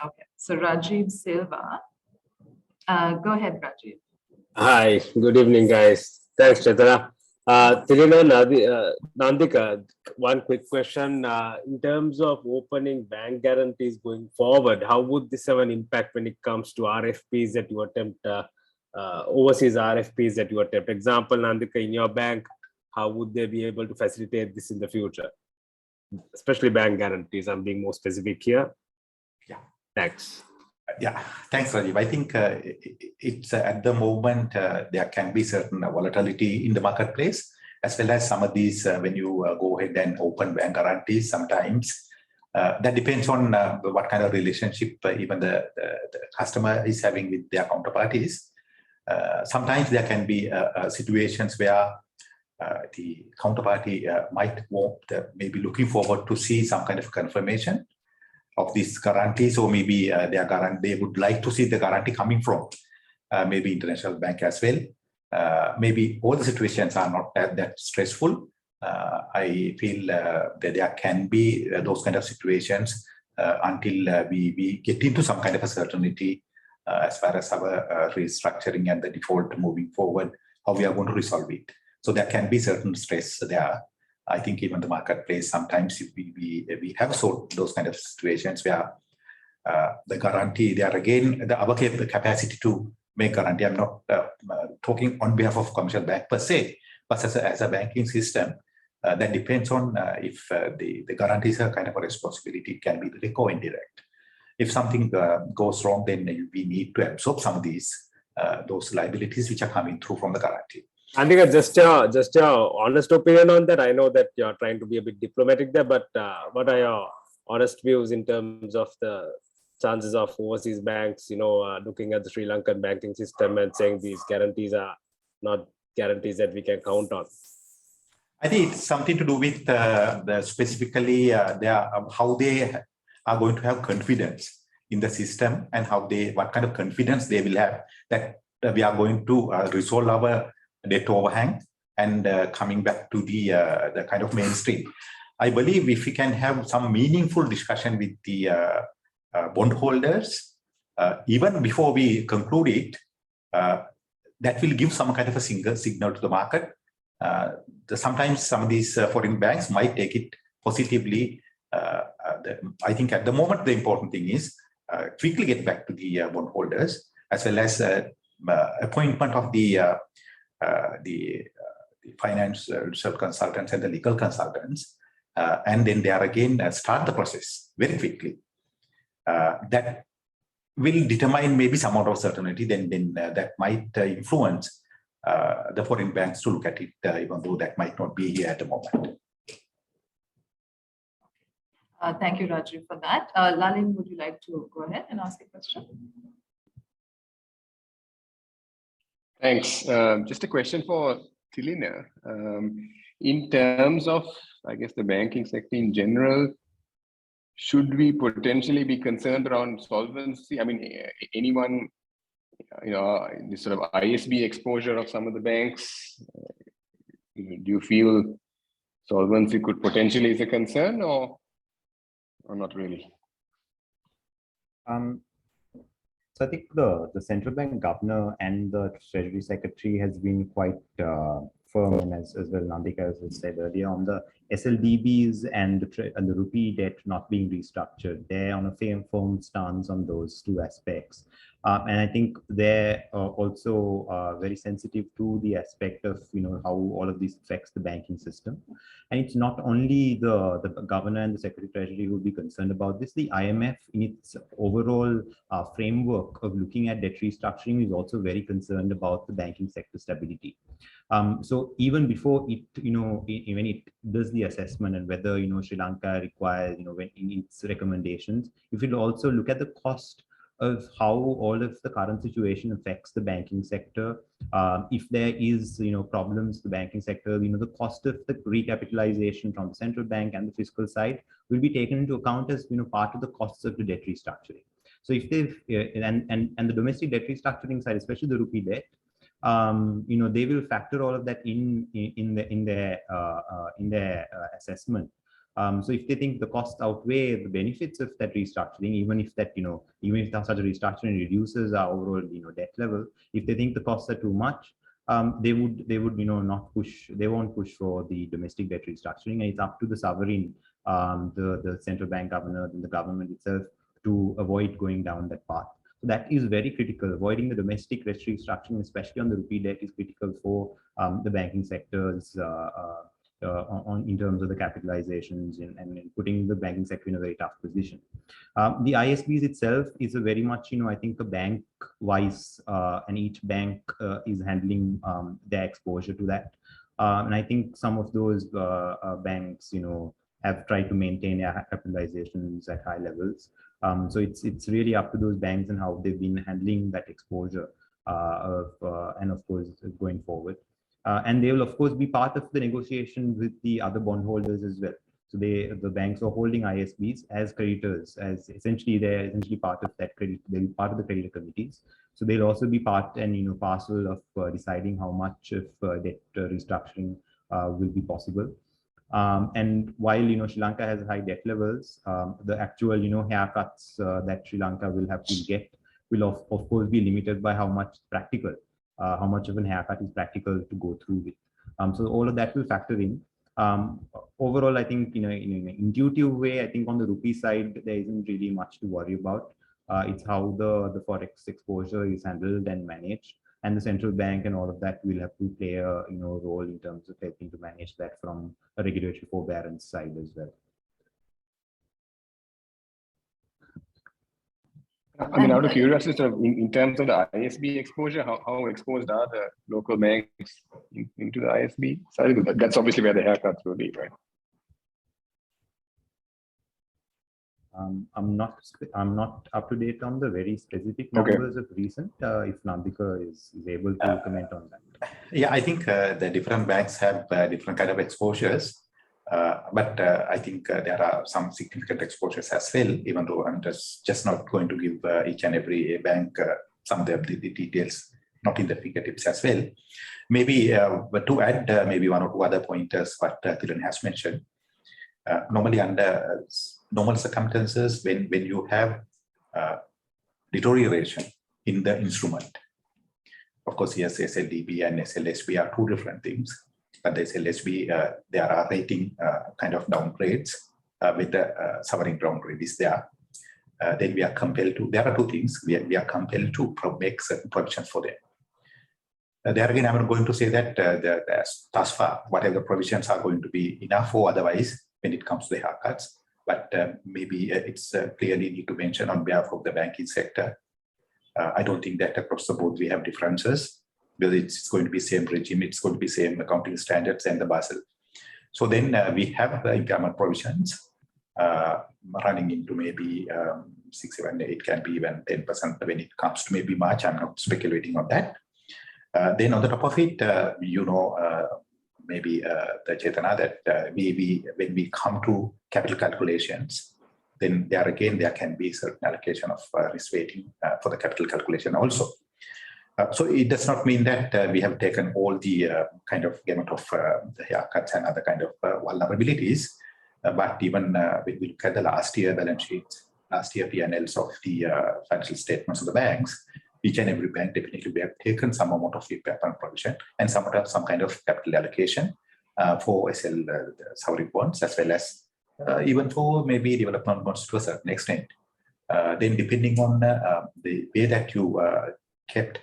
Okay, so Rajiv Silva. Go ahead, Rajiv. Hi, good evening, guys. Thanks, Chetana. Nandika, one quick question. In terms of opening bank guarantees going forward, how would this have an impact when it comes to RFPs that you attempt, overseas RFPs that you attempt? Example, Nandika, in your bank, how would they be able to facilitate this in the future? Especially bank guarantees. I'm being more specific here. Yeah. Thanks. Yeah, thanks, Rajiv. I think it's at the moment there can be certain volatility in the marketplace, as well as some of these when you go ahead and open bank guarantees. Sometimes that depends on what kind of relationship even the customer is having with their counterparties. Sometimes there can be situations where the counterparty might want maybe looking forward to see some kind of confirmation of these guarantees, or maybe they would like to see the guarantee coming from maybe international bank as well. Maybe all the situations are not that stressful. I feel that there can be those kind of situations until we get into some kind of a certainty as far as our restructuring and the default moving forward, how we are going to resolve it. So there can be certain stress there. I think even the marketplace, sometimes we have those kind of situations where the guarantee, there again, our capacity to make guarantee. I'm not talking on behalf of commercial bank per se, but as a banking system, that depends on if the guarantees are kind of a responsibility. It can be direct or indirect. If something goes wrong, then we need to absorb some of these those liabilities which are coming through from the guarantee. I think just your honest opinion on that. I know that you're trying to be a bit diplomatic there, but what are your honest views in terms of the chances of overseas banks, looking at the Sri Lankan banking system and saying these guarantees are not guarantees that we can count on? I think it's something to do with specifically how they are going to have confidence in the system, and what kind of confidence they will have that we are going to resolve our debt overhang and coming back to the kind of mainstream. I believe if we can have some meaningful discussion with the bondholders, even before we conclude it, that will give some kind of a signal to the market. Sometimes some of these foreign banks might take it positively. I think at the moment, the important thing is quickly get back to the bondholders, as well as appointment of the financial consultants and the legal consultants, and then there again start the process very quickly. That will determine maybe some amount of certainty. Then that might influence the foreign banks to look at it, even though that might not be here at the moment. Thank you, Rajiv, for that. Lalin, would you like to go ahead and ask a question? Thanks. Just a question for Tilina. In terms of, I guess, the banking sector in general, should we potentially be concerned around solvency? I mean, anyone, this sort of ISB exposure of some of the banks, do you feel solvency could potentially is a concern, or not really? So I think the central bank governor and the treasury secretary has been quite firm, and as well Nandika has said earlier, on the SLDBs and the rupee debt not being restructured. They're on a firm stance on those two aspects. And I think they're also very sensitive to the aspect of how all of this affects the banking system. And it's not only the governor and the secretary of treasury who will be concerned about this. The IMF, in its overall framework of looking at debt restructuring, is also very concerned about the banking sector stability. So even before it, when it does the assessment and whether Sri Lanka requires, when in its recommendations, if it also look at the cost of how all of the current situation affects the banking sector. If there is, problems to the banking sector, the cost of the recapitalization from the central bank and the fiscal side will be taken into account as, part of the costs of the debt restructuring. So if they and the domestic debt restructuring side, especially the rupee debt, they will factor all of that in their assessment. So if they think the costs outweigh the benefits of that restructuring, even if such a restructuring reduces our overall debt level, if they think the costs are too much, they would they won't push for the domestic debt restructuring, and it's up to the sovereign, the central bank governor and the government itself to avoid going down that path. So that is very critical. Avoiding the domestic restructuring, especially on the rupee debt, is critical for the banking sectors in terms of the capitalizations and putting the banking sector in a very tough position. The ISBs itself is a very much, I think a bank-wise, and each bank is handling their exposure to that. And I think some of those banks, have tried to maintain their capitalizations at high levels. So it's really up to those banks and how they've been handling that exposure, and of course going forward. And they will of course be part of the negotiation with the other bondholders as well. So the banks are holding ISBs as creditors, as essentially they're essentially part of that credit. They'll be part of the creditor committees. So they'll also be part and parcel of deciding how much of debt restructuring will be possible. And while Sri Lanka has high debt levels, the actual haircuts that Sri Lanka will have to get will of course be limited by how much practical, how much of an haircut is practical to go through with. So all of that will factor in. Overall, I think in an intuitive way, I think on the rupee side there isn't really much to worry about. It's how the forex exposure is handled and managed, and the central bank and all of that will have to play a role in terms of helping to manage that from a regulatory forbearance side as well. I mean, out of curiosity, sort of in terms of the ISB exposure, how exposed are the local banks into the ISB side? That's obviously where the haircuts will be, right? I'm not up to date on the very specific numbers of recent. If Nandika is able to comment on that. Yeah, I think the different banks have different kind of exposures. But I think there are some significant exposures as well, even though I'm just not going to give each and every bank some of the details, not in the fingertips as well. Maybe, but to add maybe one or two other pointers what Thilan has mentioned. Normally under normal circumstances, when you have deterioration in the instrument, of course, yes, SLDB and SLSB are two different things. But the SLSB, there are rating kind of downgrades with the sovereign downgrade is there. Then we are compelled to, there are two things, we are compelled to make certain provisions for them. There again, I'm not going to say that thus far, whatever provisions are going to be enough or otherwise when it comes to the haircuts. But maybe it's clearly need to mention on behalf of the banking sector. I don't think that across the board we have differences. Because it's going to be same regime, it's going to be same accounting standards and the Basel. So then we have the impairment provisions running into maybe 6, 7, 8 can be even 10% when it comes to maybe March. I'm not speculating on that. Then on the top of it, maybe the Chetana that maybe when we come to capital calculations, then there again, there can be certain allocation of risk weighting for the capital calculation also. So it does not mean that we have taken all the kind of gamut of the haircuts and other kind of vulnerabilities. But even when we look at the last year balance sheets, last year P&Ls of the financial statements of the banks, each and every bank definitely we have taken some amount of impairment provision and some kind of capital allocation for SL sovereign bonds as well as even for maybe development bonds to a certain extent. Then depending on the way that you kept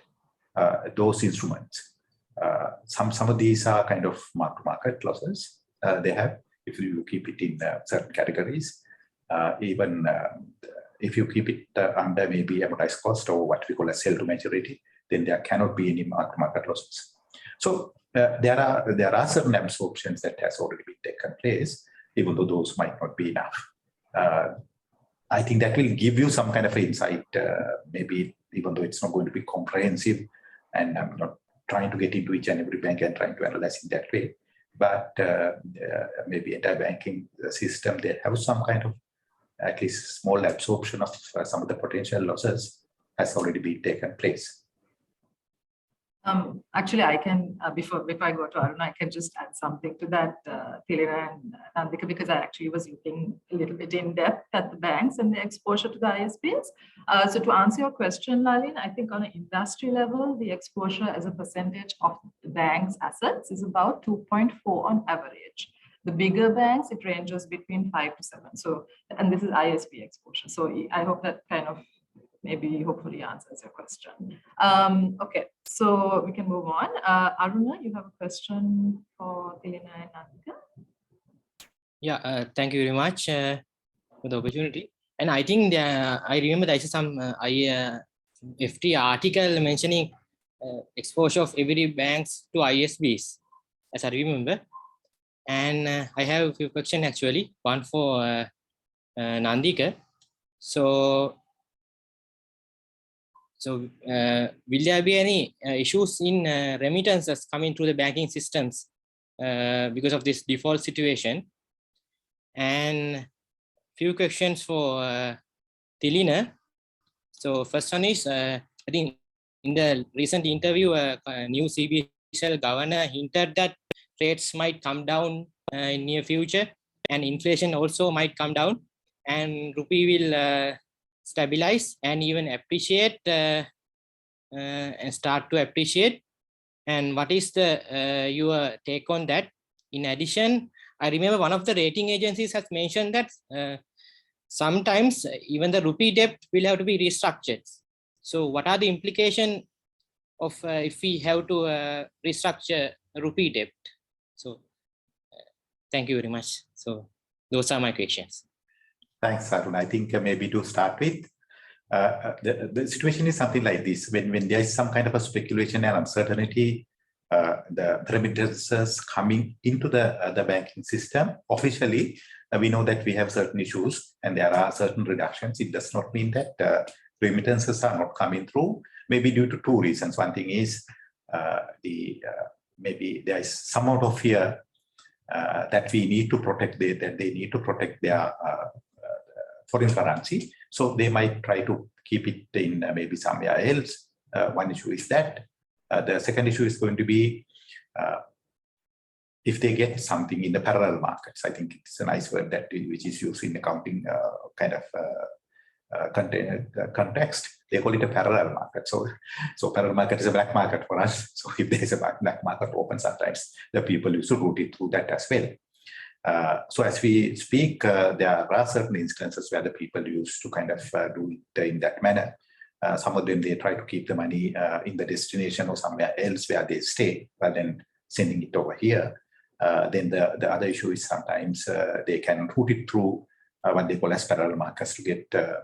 those instruments. Some of these are kind of mark-to-market losses they have if you keep it in certain categories. Even if you keep it under maybe amortized cost or what we call a sell to maturity, then there cannot be any mark-to-market losses. So there are certain absorptions that has already been taken place, even though those might not be enough. I think that will give you some kind of insight, maybe even though it's not going to be comprehensive, and I'm not trying to get into each and every bank and trying to analyze in that way, but maybe entire banking system, they have some kind of at least small absorption of some of the potential losses has already been taken place. Actually, I can, before I go to Aruna, I can just add something to that, Thilina and Nandika, because I actually was looking a little bit in depth at the banks and the exposure to the ISPs. So to answer your question, Lalin, I think on an industry level, the exposure as a percentage of the bank's assets is about 2.4 on average. The bigger banks, it ranges between 5 to 7. So, and this is ISP exposure. So I hope that kind of maybe hopefully answers your question. Okay, so we can move on. Aruna, you have a question for Tilina and Nandika? Yeah, thank you very much for the opportunity. And I think I remember there is some FT article mentioning exposure of every banks to ISBs, as I remember. And I have a few questions actually, one for Nandika. So will there be any issues in remittances coming through the banking systems because of this default situation? And few questions for Tilina. So first one is, I think in the recent interview, new CBSL governor hinted that rates might come down in near future, and inflation also might come down, and rupee will stabilize and even appreciate and start to appreciate. And what is the your take on that? In addition, I remember one of the rating agencies has mentioned that sometimes even the rupee debt will have to be restructured. So what are the implications of if we have to restructure rupee debt? So thank you very much. So those are my questions. Thanks, Arun. I think maybe to start with, the situation is something like this. When there is some kind of a speculation and uncertainty, the remittances coming into the banking system, officially, we know that we have certain issues and there are certain reductions. It does not mean that remittances are not coming through, maybe due to two reasons. One thing is maybe there is some amount of fear that we need to protect that they need to protect their foreign currency. So they might try to keep it in maybe somewhere else. One issue is that. The second issue is going to be if they get something in the parallel markets. I think it's a nice word that which is used in accounting kind of context. They call it a parallel market. So parallel market is a black market for us. So if there is a black market open, sometimes the people used to route it through that as well. So as we speak, there are certain instances where the people used to kind of do it in that manner. Some of them, they try to keep the money in the destination or somewhere else where they stay rather than sending it over here. Then the other issue is sometimes they can route it through what they call as parallel markets to get the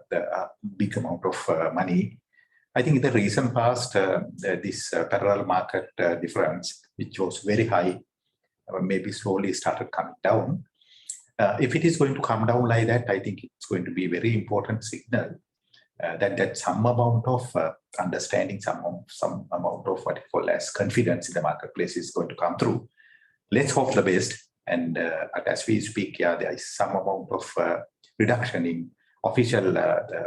big amount of money. I think in the recent past, this parallel market difference, which was very high, maybe slowly started coming down. If it is going to come down like that, I think it's going to be a very important signal that some amount of understanding, some amount of what you call as confidence in the marketplace is going to come through. Let's hope the best. And as we speak, yeah, there is some amount of reduction in official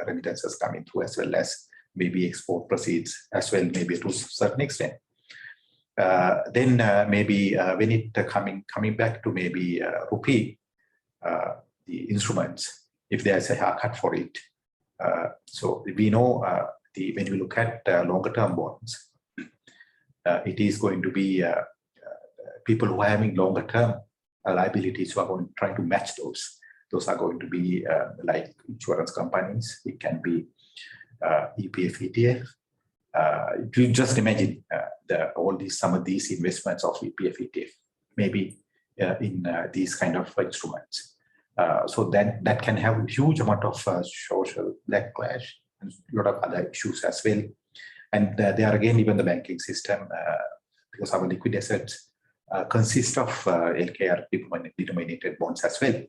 remittances coming through, as well as maybe export proceeds as well, maybe to a certain extent. Then maybe when it coming back to maybe rupee, the instruments, if there's a haircut for it. So we know when we look at longer term bonds, it is going to be people who are having longer term liabilities who are going to try to match those. Those are going to be like insurance companies. It can be EPF, ETF. You just imagine some of these investments of EPF, ETF, maybe in these kind of instruments. So that can have a huge amount of social backlash and a lot of other issues as well. And there again, even the banking system, because our liquid assets consist of LKR denominated bonds as well.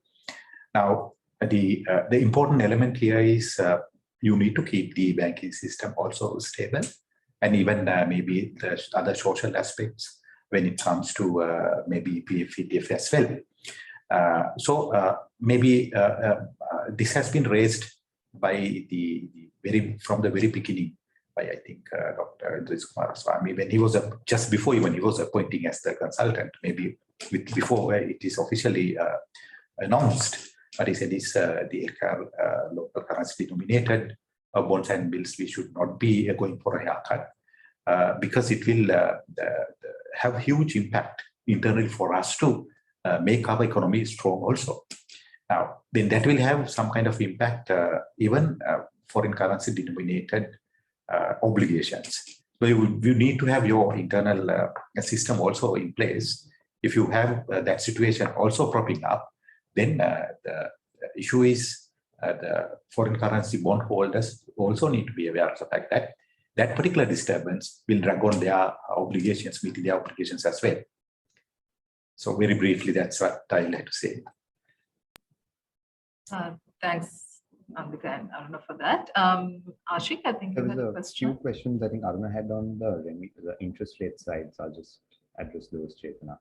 Now, the important element here is you need to keep the banking system also stable, and even maybe the other social aspects when it comes to maybe ETF as well. So maybe this has been raised by from the very beginning by, I think, Dr. Idris Kumar Swamy, when he was just before even he was appointing as the consultant, maybe before it is officially announced. But he said is the local currency denominated bonds and bills, we should not be going for a haircut because it will have huge impact internally for us to make our economy strong also. Now, then that will have some kind of impact even foreign currency denominated obligations. So you need to have your internal system also in place. If you have that situation also propping up, then the issue is the foreign currency bondholders also need to be aware of the fact that that particular disturbance will drag on their obligations, meeting their obligations as well. So very briefly, that's what I would like to say. Thanks, Ambika and Aruna, for that. Ashik, I think There you was had a a question. few questions I think Aruna had on the interest rate side, so I'll just address those straight enough.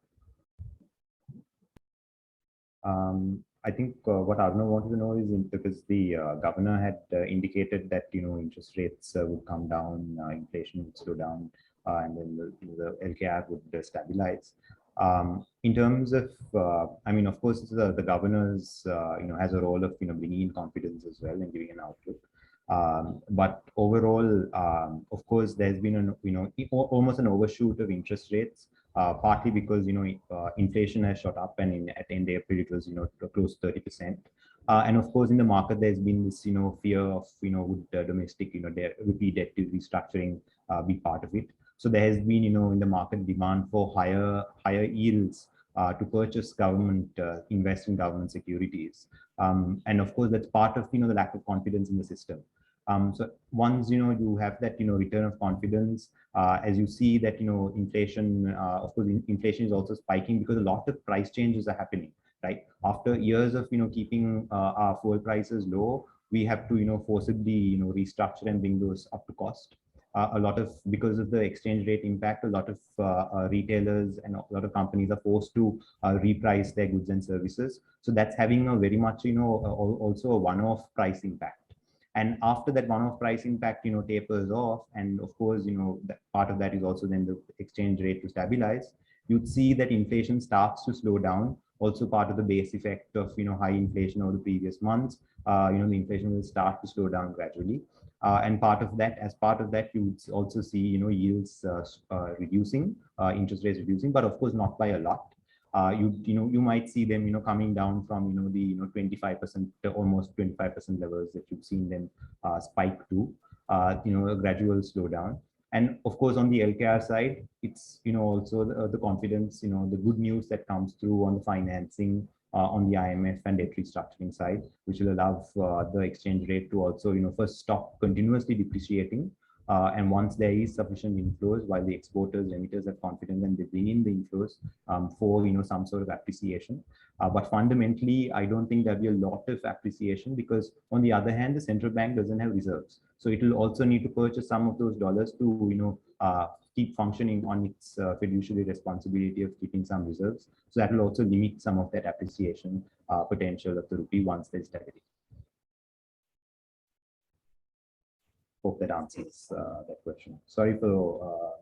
I think what Aruna wanted to know is because the governor had indicated that interest rates would come down, inflation would slow down, and then the LKR would stabilize. In terms of, I mean, of course, the governor's has a role of bringing in confidence as well and giving an outlook. But overall, of course, there's been almost an overshoot of interest rates. Partly because inflation has shot up, and at end April it was close to 30%. And of course, in the market, there's been this fear of would domestic rupee debt restructuring be part of it. So there has been in the market demand for higher yields to purchase government, invest in government securities, and of course that's part of the lack of confidence in the system. So once you have that return of confidence, as you see that inflation, of course inflation is also spiking because a lot of price changes are happening, right? After years of keeping our fuel prices low, we have to forcibly restructure and bring those up to cost. A lot of, because of the exchange rate impact, a lot of retailers and a lot of companies are forced to reprice their goods and services. So that's having a very much also a one-off price impact. And after that one-off price impact, tapers off, and of course, that part of that is also then the exchange rate to stabilize. You'd see that inflation starts to slow down. Also, part of the base effect of high inflation over the previous months, the inflation will start to slow down gradually. And as part of that, you would also see yields reducing, interest rates reducing, but of course not by a lot. You might see them coming down from the 25%, almost 25% levels that you've seen them spike to a gradual slowdown. And of course on the LKR side, it's also the confidence, the good news that comes through on the financing on the IMF and debt restructuring side, which will allow the exchange rate to also first stop continuously depreciating. And once there is sufficient inflows, while the exporters, remitters are confident and they bring in the inflows for some sort of appreciation. But fundamentally, I don't think there'll be a lot of appreciation because on the other hand, the central bank doesn't have reserves. So it will also need to purchase some of those dollars to keep functioning on its fiduciary responsibility of keeping some reserves. So that will also limit some of that appreciation potential of the rupee once there's stability. Hope that answers that question. Sorry for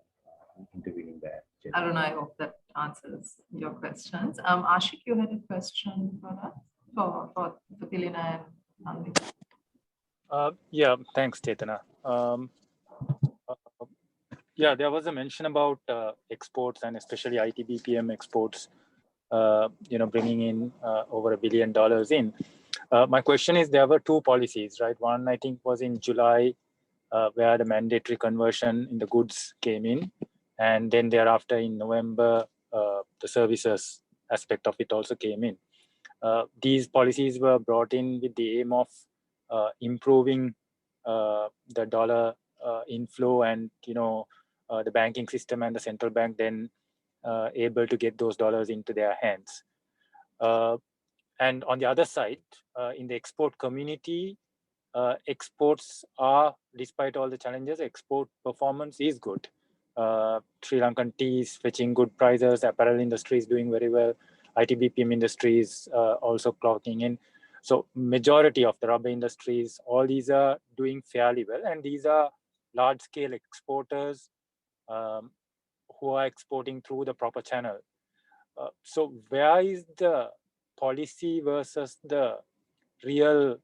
intervening there. Aruna, I hope that answers your questions. Ashik, you had a question for us, for Tilina and Nandita. Yeah, thanks, Chetana. Yeah, there was a mention about exports and especially IT BPM exports, bringing in over $1 billion in. My question is, there were two policies, right? One, I think, was in July, where the mandatory conversion in the goods came in. And then thereafter in November, the services aspect of it also came in. These policies were brought in with the aim of improving the dollar inflow and, the banking system and the central bank then able to get those dollars into their hands. And on the other side, in the export community, exports are, despite all the challenges, export performance is good. Sri Lankan tea is fetching good prices, apparel industry is doing very well, IT BPM industry is also clocking in. So majority of the rubber industries, all these are doing fairly well, and these are large-scale exporters who are exporting through the proper channel. So where is the policy versus the real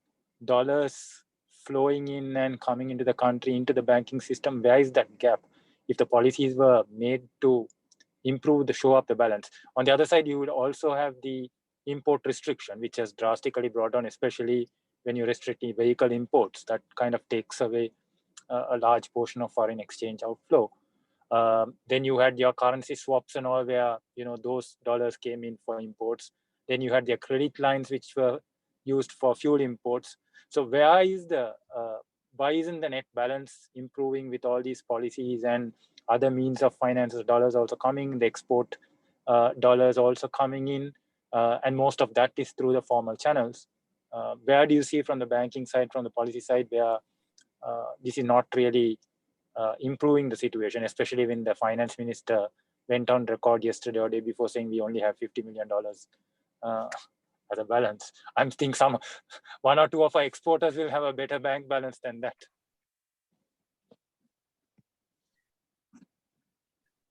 dollars flowing in and coming into the country, into the banking system? Where is that gap? If the policies were made to improve the show up the balance. On the other side, you would also have the import restriction, which has drastically brought down, especially when you restrict vehicle imports, that kind of takes away a large portion of foreign exchange outflow. Then you had your currency swaps and all, where those dollars came in for imports. Then you had your credit lines, which were used for fuel imports. So why isn't the net balance improving with all these policies and other means of finance? Dollars also coming, the export dollars also coming in, and most of that is through the formal channels. Where do you see from the banking side, from the policy side, where this is not really improving the situation, especially when the finance minister went on record yesterday or day before saying we only have $50 million as a balance? I'm thinking one or two of our exporters will have a better bank balance than that.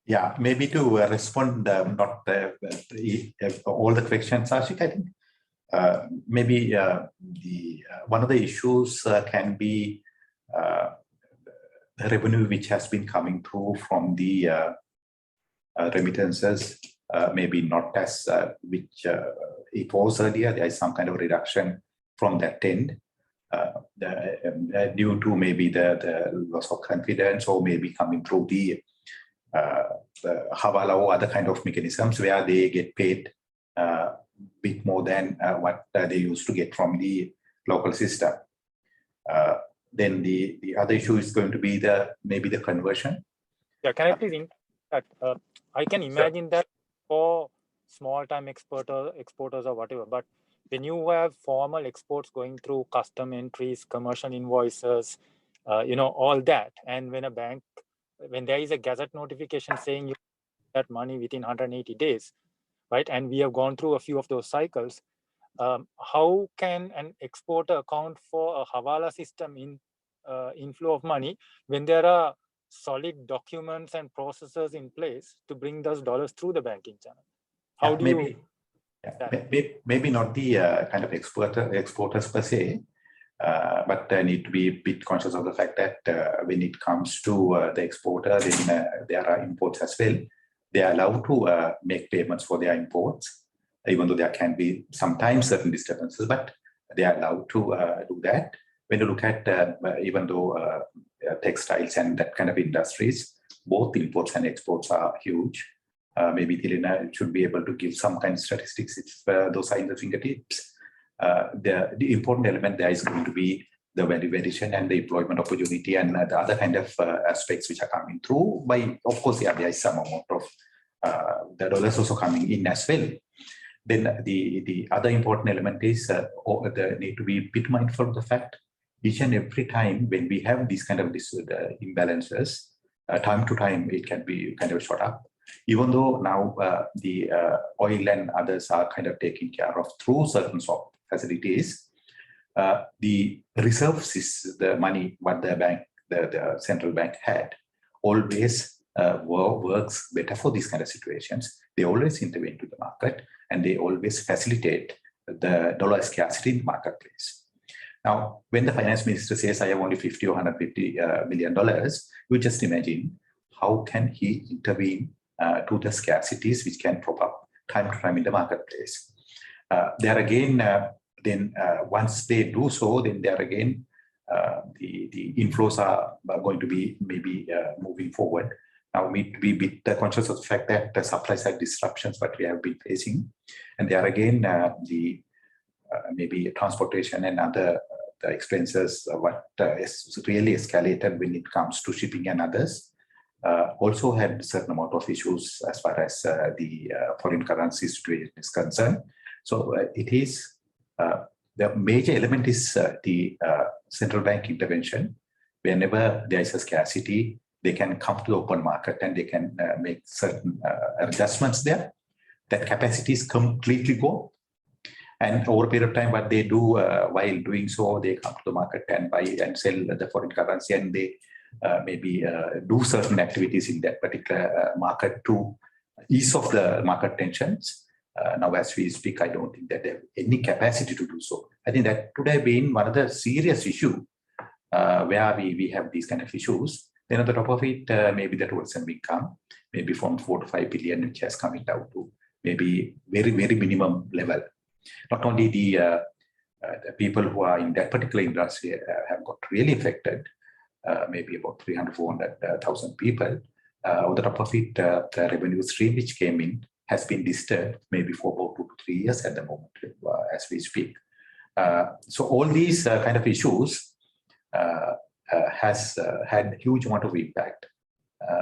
Yeah, maybe to respond, not all the questions, Ashik, I think maybe one of the issues can be the revenue which has been coming through from the remittances, maybe not as which it was earlier. There is some kind of reduction from that end due to maybe the loss of confidence, or maybe coming through the Hawala or other kind of mechanisms where they get paid a bit more than what they used to get from the local system. Then the other issue is going to be maybe the conversion. Yeah, can I please that I can imagine that for small-time exporters or whatever, but when you have formal exports going through custom entries, commercial invoices, all that, and when there is a gazette notification saying you get that money within 180 days, right? And we have gone through a few of those cycles. How can an exporter account for a Hawala system in inflow of money when there are solid documents and processes in place to bring those dollars through the banking channel? How do you? Maybe not the kind of exporters per se, but need to be a bit conscious of the fact that when it comes to the exporter, then there are imports as well. They are allowed to make payments for their imports, even though there can be sometimes certain disturbances, but they are allowed to do that. When you look at, even though textiles and that kind of industries, both imports and exports are huge. Maybe Tilina should be able to give some kind of statistics if those are in the fingertips. The important element there is going to be the value addition and the employment opportunity and the other kind of aspects which are coming through by, of course, there is some amount of the dollars also coming in as well. Then the other important element is the need to be a bit mindful of the fact each and every time when we have these kind of imbalances, time to time it can be kind of shot up. Even though now the oil and others are kind of taken care of through certain swap facilities, the reserves is the money what the central bank had always works better for these kind of situations. They always intervene to the market and they always facilitate the dollar scarcity in the marketplace. Now, when the finance minister says, I have only $50 or $150 million, you just imagine how can he intervene to the scarcities which can prop up time to time in the marketplace. There again, then once they do so, then there again, the inflows are going to be maybe moving forward. Now we need to be a bit conscious of the fact that the supply side disruptions what we have been facing, and there again the maybe transportation and other the expenses what is really escalated when it comes to shipping and others. Also had a certain amount of issues as far as the foreign currency situation is concerned. So it is the major element is the central bank intervention. Whenever there is a scarcity, they can come to the open market and they can make certain adjustments there. That capacity is completely gone. And over a period of time, what they do while doing so, they come to the market and buy and sell the foreign currency, and they maybe do certain activities in that particular market to ease off the market tensions. Now, as we speak, I don't think that they have any capacity to do so. I think that would have been one of the serious issue where we have these kind of issues. Then on the top of it, maybe the tourism income, maybe from 4 to 5 billion, which has coming down to maybe very, very minimum level. Not only the the people who are in that particular industry have got really affected, maybe about 300, 400,000 people. On the top of it, the revenue stream which came in has been disturbed maybe for about 2 to 3 years at the moment as we speak. So all these kind of issues has had huge amount of impact.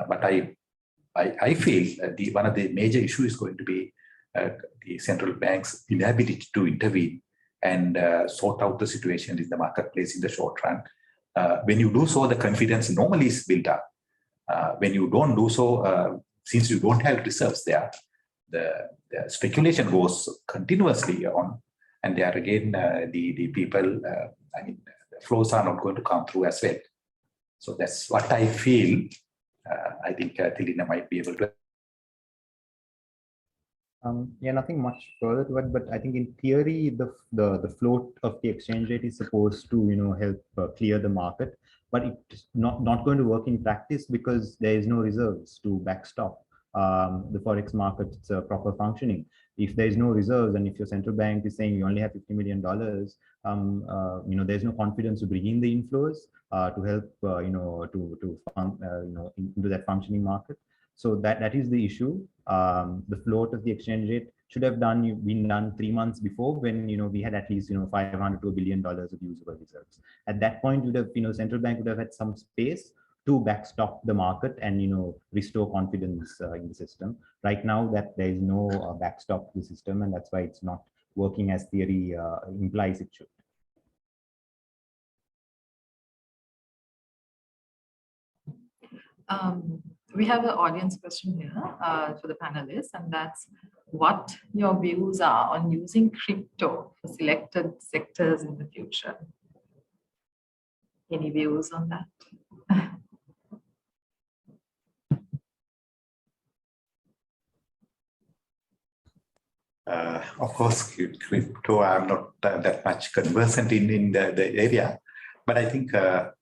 But I feel one of the major issues is going to be the central bank's inability to intervene and sort out the situation in the marketplace in the short run. When you do so, the confidence normally is built up. When you don't do so, since you don't have reserves there, the speculation goes continuously on, and there again, the people, I mean, the flows are not going to come through as well. So that's what I feel. I think Tilina might be able to. Yeah, nothing much further to it, but I think in theory, the float of the exchange rate is supposed to, help clear the market, but it's not going to work in practice because there is no reserves to backstop the forex market's proper functioning. If there is no reserves, and if your central bank is saying you only have $50 million, there's no confidence to bring in the inflows to help, into that functioning market. So that is the issue. The float of the exchange rate should have been done 3 months before, when we had at least $500 to $1 billion of usable reserves. At that point, would have central bank would have had some space to backstop the market and restore confidence in the system. Right now, that there is no backstop to the system, and that's why it's not working as theory implies it should. We have an audience question here for the panelists, and that's what your views are on using crypto for selected sectors in the future. Any views on that? Of course, crypto, I'm not that much conversant in the area, but I think there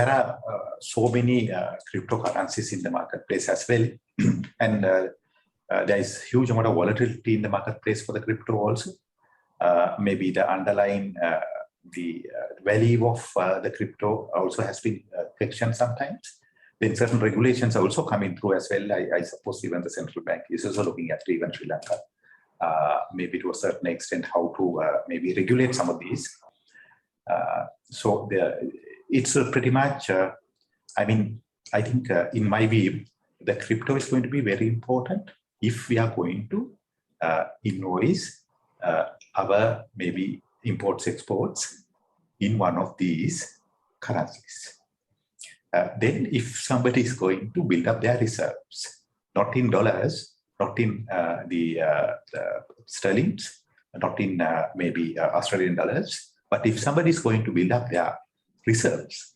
are so many cryptocurrencies in the marketplace as well. And there is huge amount of volatility in the marketplace for the crypto also. Maybe the underlying, the value of the crypto also has been questioned sometimes. Then certain regulations are also coming through as well. I suppose even the central bank is also looking at even Sri Lanka, maybe to a certain extent, how to maybe regulate some of these. So it's pretty much, I think in my view, the crypto is going to be very important if we are going to invoice our maybe imports, exports in one of these currencies. Then if somebody is going to build up their reserves, not in dollars, not in the sterlings, not in maybe Australian dollars, but if somebody is going to build up their reserves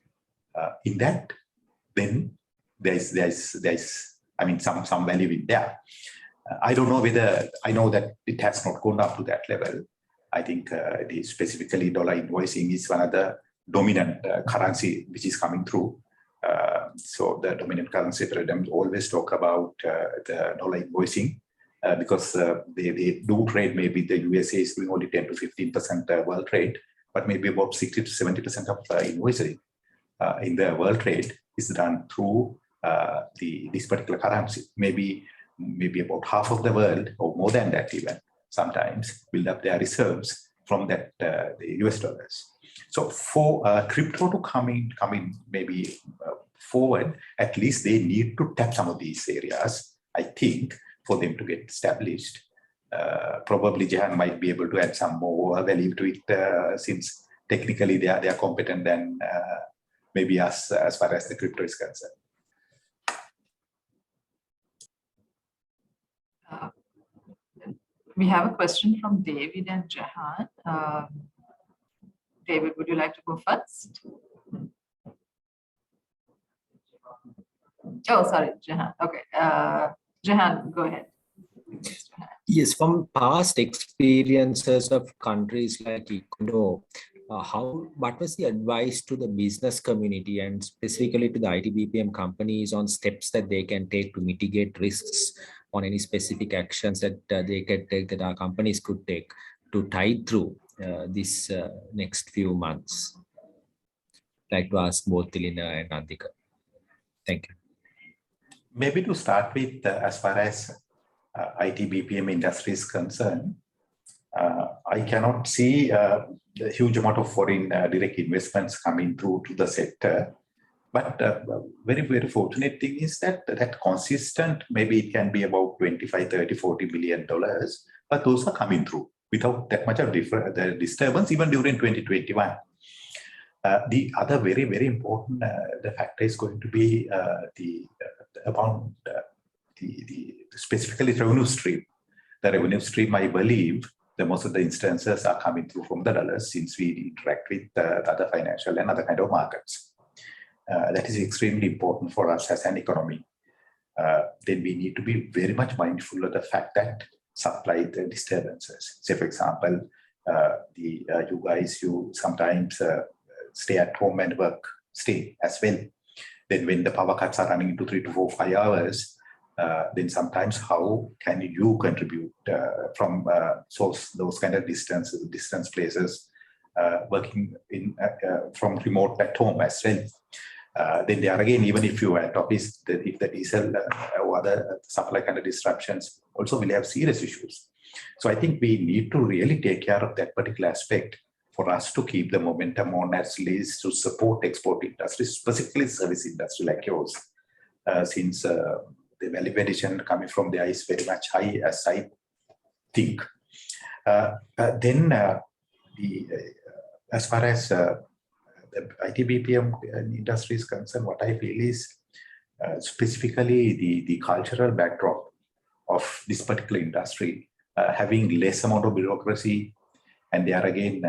in that, then there's some value in there. I don't know whether, I know that it has not gone up to that level. I think specifically dollar invoicing is one of the dominant currency which is coming through. So the dominant currency traders always talk about the dollar invoicing because they do trade. Maybe the USA is doing only 10 to 15% world trade, but maybe about 60 to 70% of invoicing in the world trade is done through this particular currency. Maybe about half of the world, or more than that even, sometimes build up their reserves from that the US dollars. So for crypto to come in maybe forward, at least they need to tap some of these areas, I think, for them to get established. Probably Jehan might be able to add some more value to it since technically they are competent than maybe us as far as the crypto is concerned. We have a question from David and Jehan. David, would you like to go first? Oh, sorry, Jehan. Okay, Jehan, go ahead. Yes, from past experiences of countries like Ecuador, what was the advice to the business community and specifically to the IT BPM companies on steps that they can take to mitigate risks, on any specific actions that they can take, that our companies could take to tide through this next few months? I'd like to ask both Tilina and Andika. Thank you. Maybe to start with, as far as IT BPM industry is concerned, I cannot see a huge amount of foreign direct investments coming through to the sector. But very, very fortunate thing is that consistent, maybe it can be about 25, 30, $40 billion, but those are coming through without that much of disturbance, even during 2021. The other very, very important the factor is going to be the specifically revenue stream. The revenue stream, I believe, the most of the instances are coming through from the dollars, since we interact with the other financial and other kind of markets. That is extremely important for us as an economy. Then we need to be very much mindful of the fact that supply the disturbances. Say, for example, you sometimes stay at home and stay as well. Then when the power cuts are running into 3 to 4, 5 hours, then sometimes how can you contribute from those kind of distance places, working from remote at home as well. Then there again, even if you are at office, if the diesel or other supply kind of disruptions also will have serious issues. So I think we need to really take care of that particular aspect for us to keep the momentum on, at least to support export industry, specifically service industry like yours, since the value addition coming from there is very much high, as I think. As far as the IT BPM industry is concerned, what I feel is specifically the cultural backdrop of this particular industry, having less amount of bureaucracy, and there again,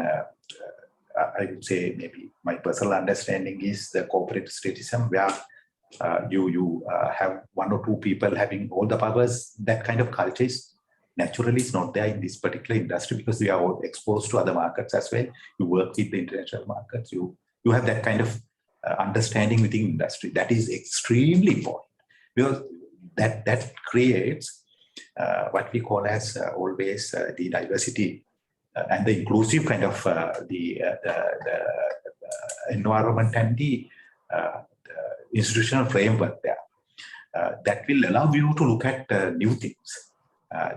I would say maybe my personal understanding is the corporate statism, where you have 1 or 2 people having all the powers. That kind of culture is naturally is not there in this particular industry, because we are all exposed to other markets as well. You work with the international markets. You have that kind of understanding within industry. That is extremely important, because that creates what we call as always the diversity and the inclusive kind of the environment and the institutional framework there. That will allow you to look at new things,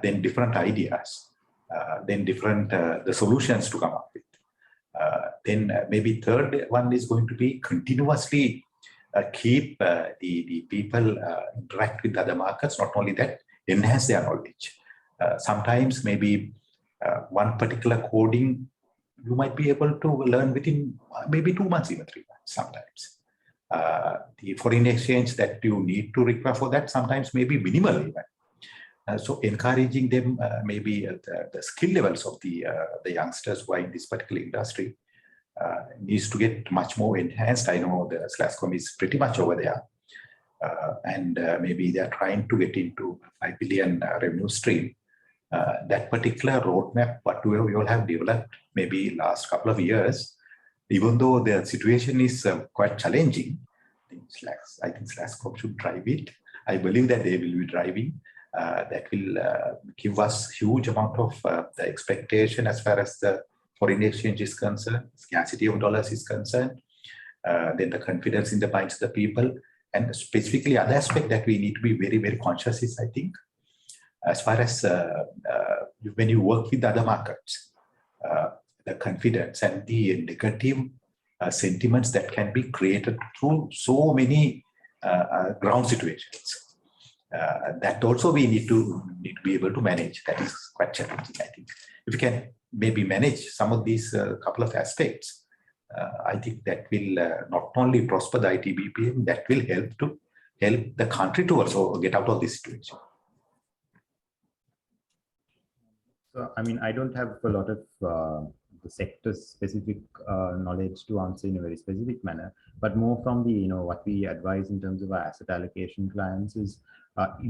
then different ideas, then different the solutions to come up with. Then maybe third one is going to be continuously keep the people interact with other markets. Not only that, enhance their knowledge. Sometimes maybe one particular coding you might be able to learn within maybe 2 months, even 3 months sometimes. The foreign exchange that you need to require for that sometimes may be minimal even. So encouraging them, maybe the skill levels of the youngsters who are in this particular industry needs to get much more enhanced. I know the SLASSCOM is pretty much over there. And maybe they're trying to get into 5 billion revenue stream. That particular roadmap, what we all have developed maybe last couple of years, even though the situation is quite challenging, I think SLASSCOM should drive it. I believe that they will be driving. That will give us huge amount of the expectation as far as the foreign exchange is concerned, scarcity of dollars is concerned, then the confidence in the minds of the people, and specifically other aspect that we need to be very, very conscious is, I think, as far as when you work with other markets, the confidence and the negative sentiments that can be created through so many ground situations. That also we need to be able to manage. That is quite challenging, I think. If you can maybe manage some of these couple of aspects, I think that will not only prosper the IT BPM, that will help the country to also get out of this situation. So, I mean, I don't have a lot of the sector-specific knowledge to answer in a very specific manner, but more from the, what we advise in terms of our asset allocation clients is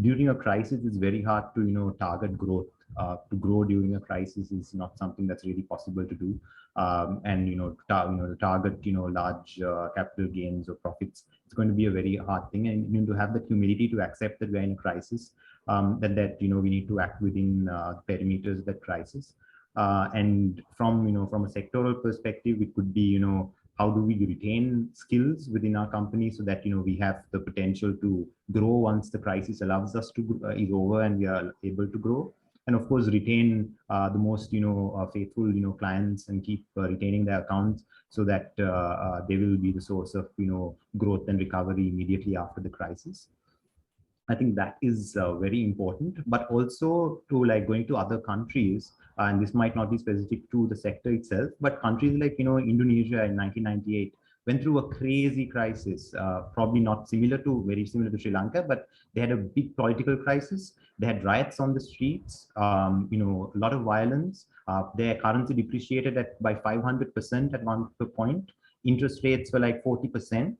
during a crisis, it's very hard to, target growth. To grow during a crisis is not something that's really possible to do. And, to target, large capital gains or profits, it's going to be a very hard thing. And to have the humility to accept that we're in a crisis, that we need to act within perimeters of that crisis. And from from a sectoral perspective, it could be how do we retain skills within our company so that we have the potential to grow once the crisis allows us to is over and we are able to grow. And of course, retain the most faithful clients and keep retaining their accounts so that they will be the source of growth and recovery immediately after the crisis. I think that is very important, but also to like going to other countries, and this might not be specific to the sector itself, but countries like Indonesia in 1998 went through a crazy crisis, probably not very similar to Sri Lanka, but they had a big political crisis. They had riots on the streets, a lot of violence. Their currency depreciated by 500% at one point. Interest rates were like 40%.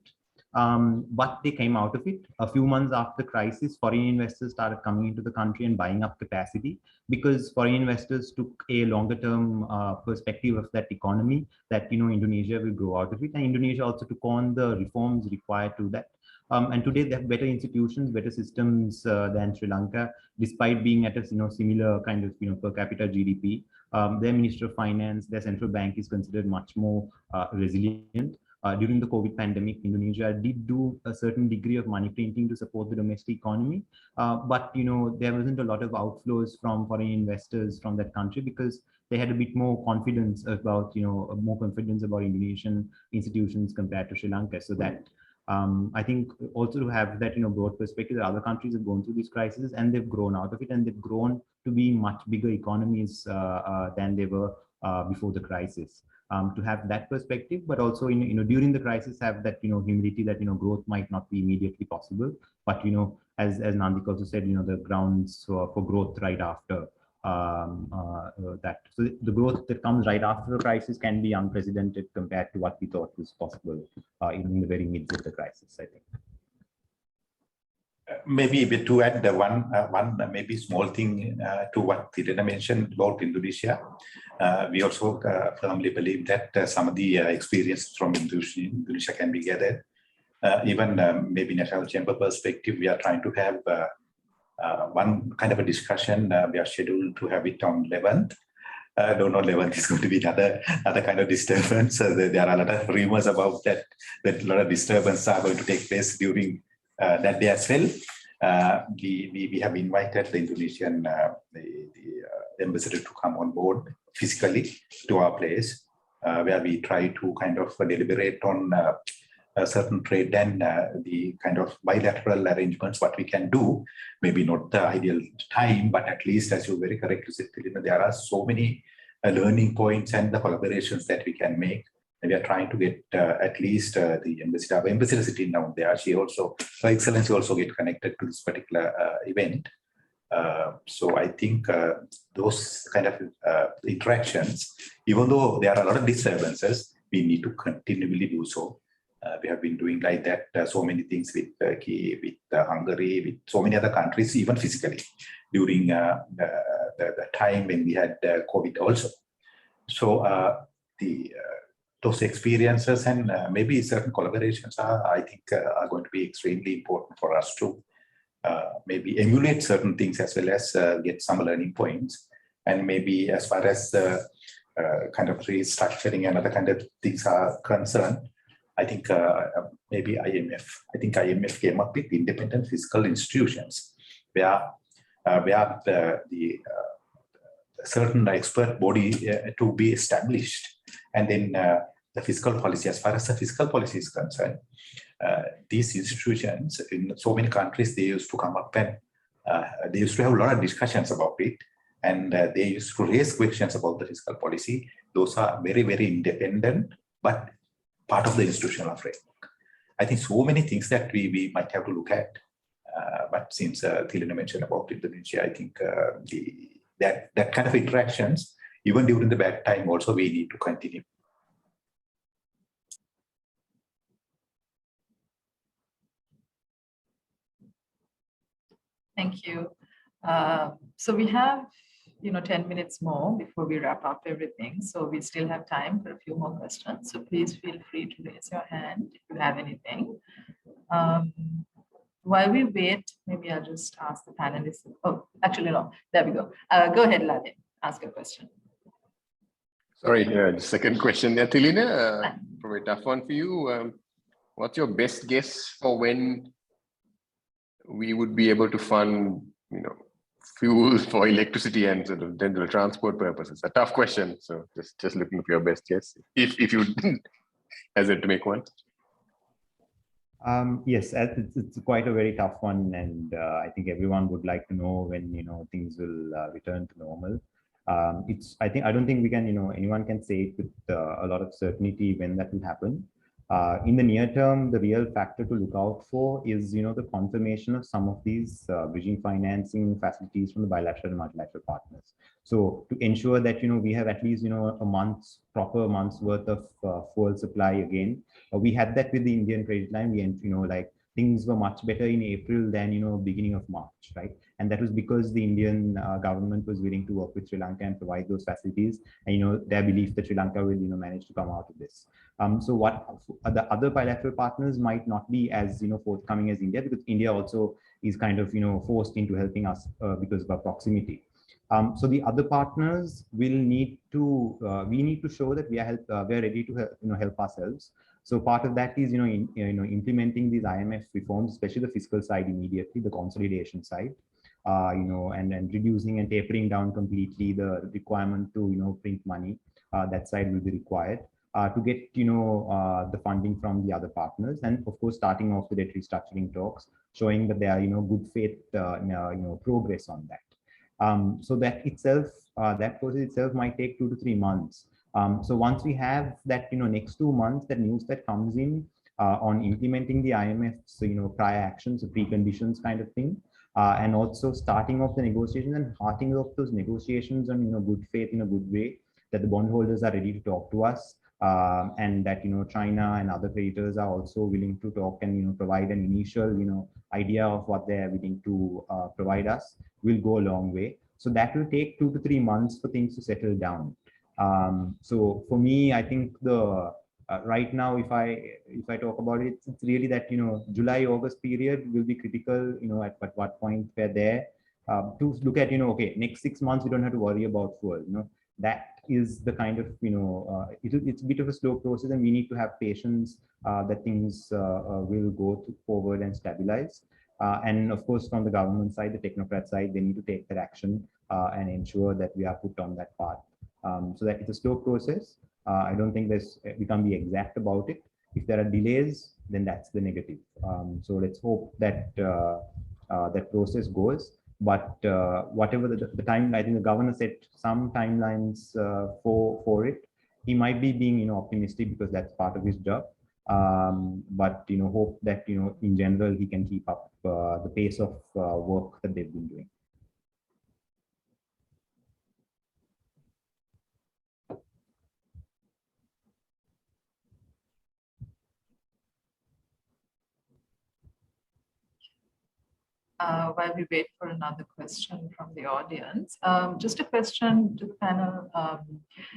But they came out of it. A few months after the crisis, foreign investors started coming into the country and buying up capacity because foreign investors took a longer term perspective of that economy, that Indonesia will grow out of it. And Indonesia also took on the reforms required to that. And today they have better institutions, better systems than Sri Lanka, despite being at a similar kind of per capita GDP. Their Minister of Finance, their central bank is considered much more resilient. During the COVID pandemic, Indonesia did do a certain degree of money printing to support the domestic economy, but there wasn't a lot of outflows from foreign investors from that country because they had a bit more confidence about Indonesian institutions compared to Sri Lanka. So that I think also to have that broad perspective, that other countries have gone through this crisis and they've grown out of it, and they've grown to be much bigger economies than they were before the crisis. To have that perspective, but also during the crisis have that humility that growth might not be immediately possible, but as Nandik also said, the grounds for growth right after that. So the growth that comes right after the crisis can be unprecedented compared to what we thought was possible in the very midst of the crisis, I think. Maybe to add one maybe small thing to what Tirena mentioned about Indonesia, we also firmly believe that some of the experience from Indonesia can be gathered. Even maybe National Chamber perspective, we are trying to have one kind of a discussion. We are scheduled to have it on 11th. Don't know 11th is going to be another kind of disturbance. There are a lot of rumors about that a lot of disturbance are going to take place during that day as well. We have invited the Indonesian the ambassador to come on board physically to our place, where we try to kind of deliberate on a certain trade and the kind of bilateral arrangements, what we can do. Maybe not the ideal time, but at least, as you very correctly said, there are so many learning points and the collaborations that we can make. And we are trying to get at least the ambassador sitting down there. She also, Her Excellency also get connected to this particular event. So I think those kind of interactions, even though there are a lot of disturbances, we need to continually do so. We have been doing like that, so many things with Turkey, with Hungary, with so many other countries, even physically, during the time when we had COVID also. So those experiences and maybe certain collaborations I think are going to be extremely important for us to maybe emulate certain things as well as get some learning points. And maybe as far as kind of restructuring and other kind of things are concerned, I think maybe IMF came up with independent fiscal institutions where the certain expert body to be established, and then the fiscal policy. As far as the fiscal policy is concerned, these institutions in so many countries, they used to come up and they used to have a lot of discussions about it, and they used to raise questions about the fiscal policy. Those are very, very independent, but part of the institutional framework. I think so many things that we might have to look at. But since Tirena mentioned about Indonesia, I think that kind of interactions, even during the bad time, also we need to continue. Thank you. So we have 10 minutes more before we wrap up everything. So we still have time for a few more questions. So please feel free to raise your hand if you have anything. While we wait, maybe I'll just ask the panelists. Oh, actually, no, there we go. Go ahead, Ladin, ask a question. Sorry, the second question there, Tilina, probably a tough one for you. What's your best guess for when we would be able to fund, fuel for electricity and sort of general transport purposes? A tough question. So just looking for your best guess, if you hesitate to make one. Yes, it's quite a very tough one, and I think everyone would like to know when things will return to normal. I don't think we can anyone can say it with a lot of certainty when that will happen. In the near term, the real factor to look out for is the confirmation of some of these bridging financing facilities from the bilateral and multilateral partners. So to ensure that we have at least proper month's worth of fuel supply again. We had that with the Indian credit line. We things were much better in April than beginning of March, right? And that was because the Indian government was willing to work with Sri Lanka and provide those facilities, and their belief that Sri Lanka will manage to come out of this. So what the other bilateral partners might not be as forthcoming as India, because India also is kind of forced into helping us because of our proximity. So the other partners will need to we need to show that we are ready to help ourselves. So part of that is implementing these IMF reforms, especially the fiscal side immediately, the consolidation side, and reducing and tapering down completely the requirement to print money. That side will be required to get the funding from the other partners, and of course starting off the debt restructuring talks, showing that there are good faith progress on that. So that itself, that process itself might take 2 to 3 months. So once we have that next 2 months, that news that comes in on implementing the IMF's prior actions, the preconditions kind of thing, and also starting off the negotiations and hearting off those negotiations on good faith in a good way, that the bondholders are ready to talk to us, and that China and other creditors are also willing to talk and provide an initial idea of what they are willing to provide us, will go a long way. So that will take 2 to 3 months for things to settle down. So for me, I think the right now, if I talk about it, it's really that July August period will be critical. At what point we're there to look at okay, next 6 months we don't have to worry about fuel. That is the kind of it's a bit of a slow process, and we need to have patience that things will go forward and stabilize. And of course, from the government side, the technocrat side, they need to take that action and ensure that we are put on that path. So that it's a slow process. I don't think we can't be exact about it. If there are delays, then that's the negative. So let's hope that that process goes. But whatever the time, I think the governor set some timelines for it. He might be being optimistic because that's part of his job. But hope that in general he can keep up the pace of work that they've been doing. While we wait for another question from the audience, just a question to the panel.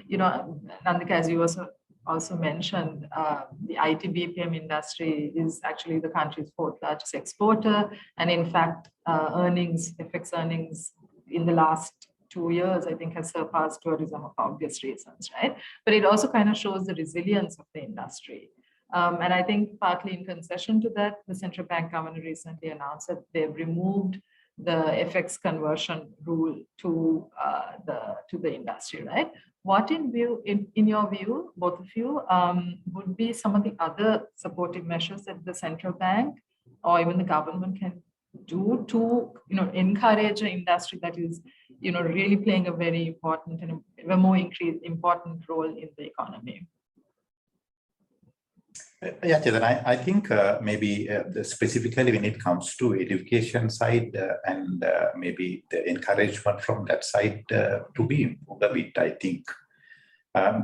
Nandika, as you also mentioned, the IT BPM industry is actually the country's 4th largest exporter, and in fact, FX earnings in the last 2 years, I think, has surpassed tourism for obvious reasons, right? But it also kind of shows the resilience of the industry. And I think partly in concession to that, the central bank governor recently announced that they've removed the FX conversion rule to the industry, right? What in your view, both of you, would be some of the other supportive measures that the central bank or even the government can do to encourage an industry that is really playing a very important and a more important role in the economy? Yeah, Chetan, I think maybe specifically when it comes to education side and maybe the encouragement from that side to be improved a bit, I think.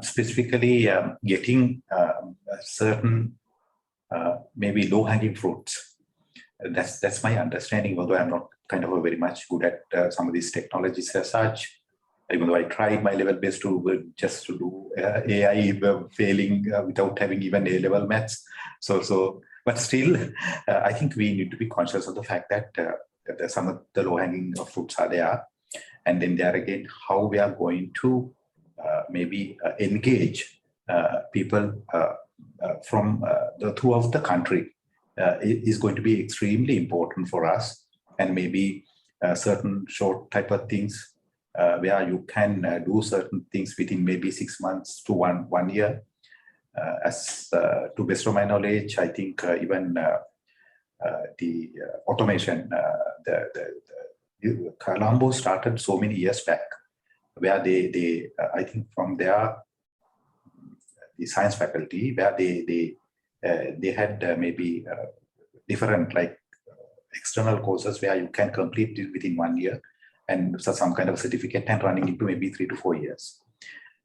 Specifically getting certain maybe low-hanging fruits. That's my understanding, although I'm not kind of very much good at some of these technologies as such. Even though I tried my level best to just to do AI, failing without having even A-level maths. But still, I think we need to be conscious of the fact that some of the low-hanging fruits are there. And then there again, how we are going to maybe engage people from throughout the country is going to be extremely important for us, and maybe certain short type of things where you can do certain things within maybe 6 months to one year. As to best of my knowledge, I think even the automation, Colombo started so many years back, where they I think from their the science faculty, where they had maybe different like external courses where you can complete it within 1 year, and so some kind of certificate, and running into maybe 3 to 4 years.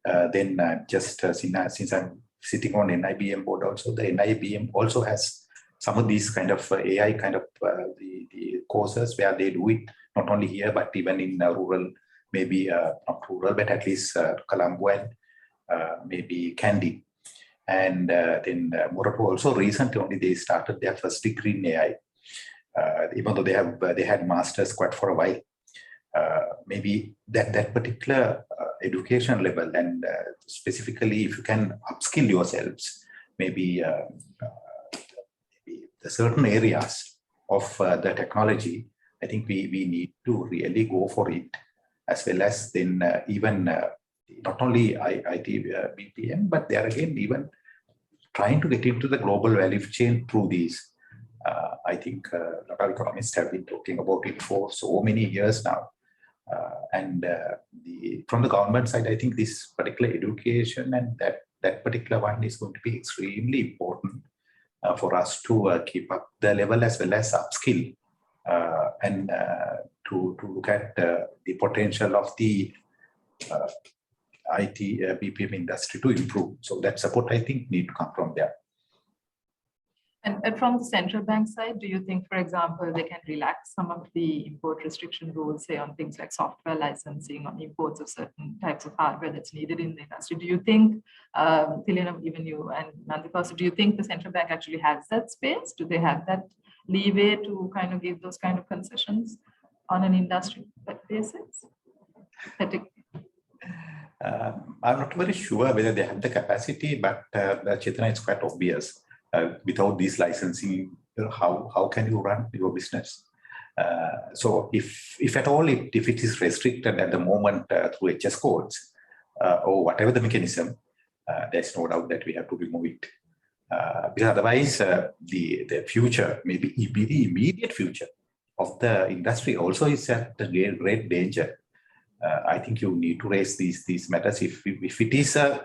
Then since I'm sitting on NIBM board also, the NIBM also has some of these kind of AI kind of the courses where they do it not only here but even in rural, maybe not rural but at least Colombo and maybe Kandy. And then Morocco also recently only they started their first degree in AI, even though they had masters quite for a while. Maybe that particular education level, and specifically if you can upskill yourselves, maybe the certain areas of the technology, I think we need to really go for it, as well as then even not only IT BPM, but there again even trying to get into the global value chain through these. I think a lot of economists have been talking about it for so many years now. And from the government side, I think this particular education and that particular one is going to be extremely important for us to keep up the level as well as upskill and to look at the potential of the IT BPM industry to improve. So that support, I think, need to come from there. And from the central bank side, do you think, for example, they can relax some of the import restriction rules, say on things like software licensing, on imports of certain types of hardware that's needed in the industry? Do you think, Tilina, even you and Nandika, so do you think the central bank actually has that space? Do they have that leeway to kind of give those kind of concessions on an industry basis? I'm not very sure whether they have the capacity, but Chetana, it's quite obvious. Without this licensing, how can you run your business? So if at all, if it is restricted at the moment through HS codes or whatever the mechanism, there's no doubt that we have to remove it. Because otherwise, the future, maybe the immediate future of the industry also is at a great danger. I think you need to raise these matters if it is a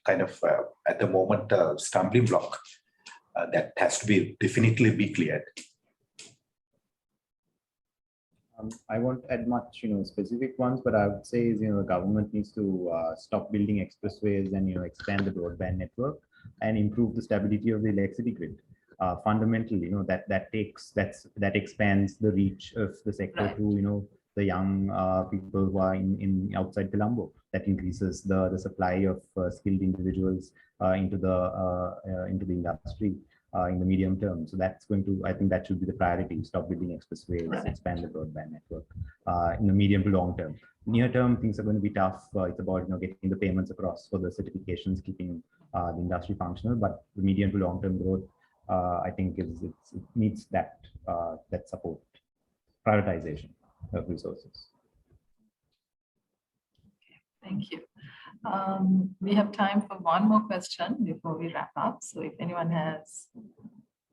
kind of at the moment stumbling block. That has to be definitely be cleared. I won't add much, specific ones, but I would say is, the government needs to stop building expressways and, expand the broadband network and improve the stability of the electricity grid. Fundamentally, that expands the reach of the sector to, the young people who are in outside Colombo. That increases the supply of skilled individuals into the industry in the medium term. So that's going to, I think that should be the priority. Stop building expressways, expand the broadband network in the medium to long term. Near term, things are going to be tough. It's about getting the payments across for the certifications, keeping the industry functional. But the medium to long term growth, I think, it needs that support, prioritization of resources. Thank you. We have time for one more question before we wrap up. So if anyone has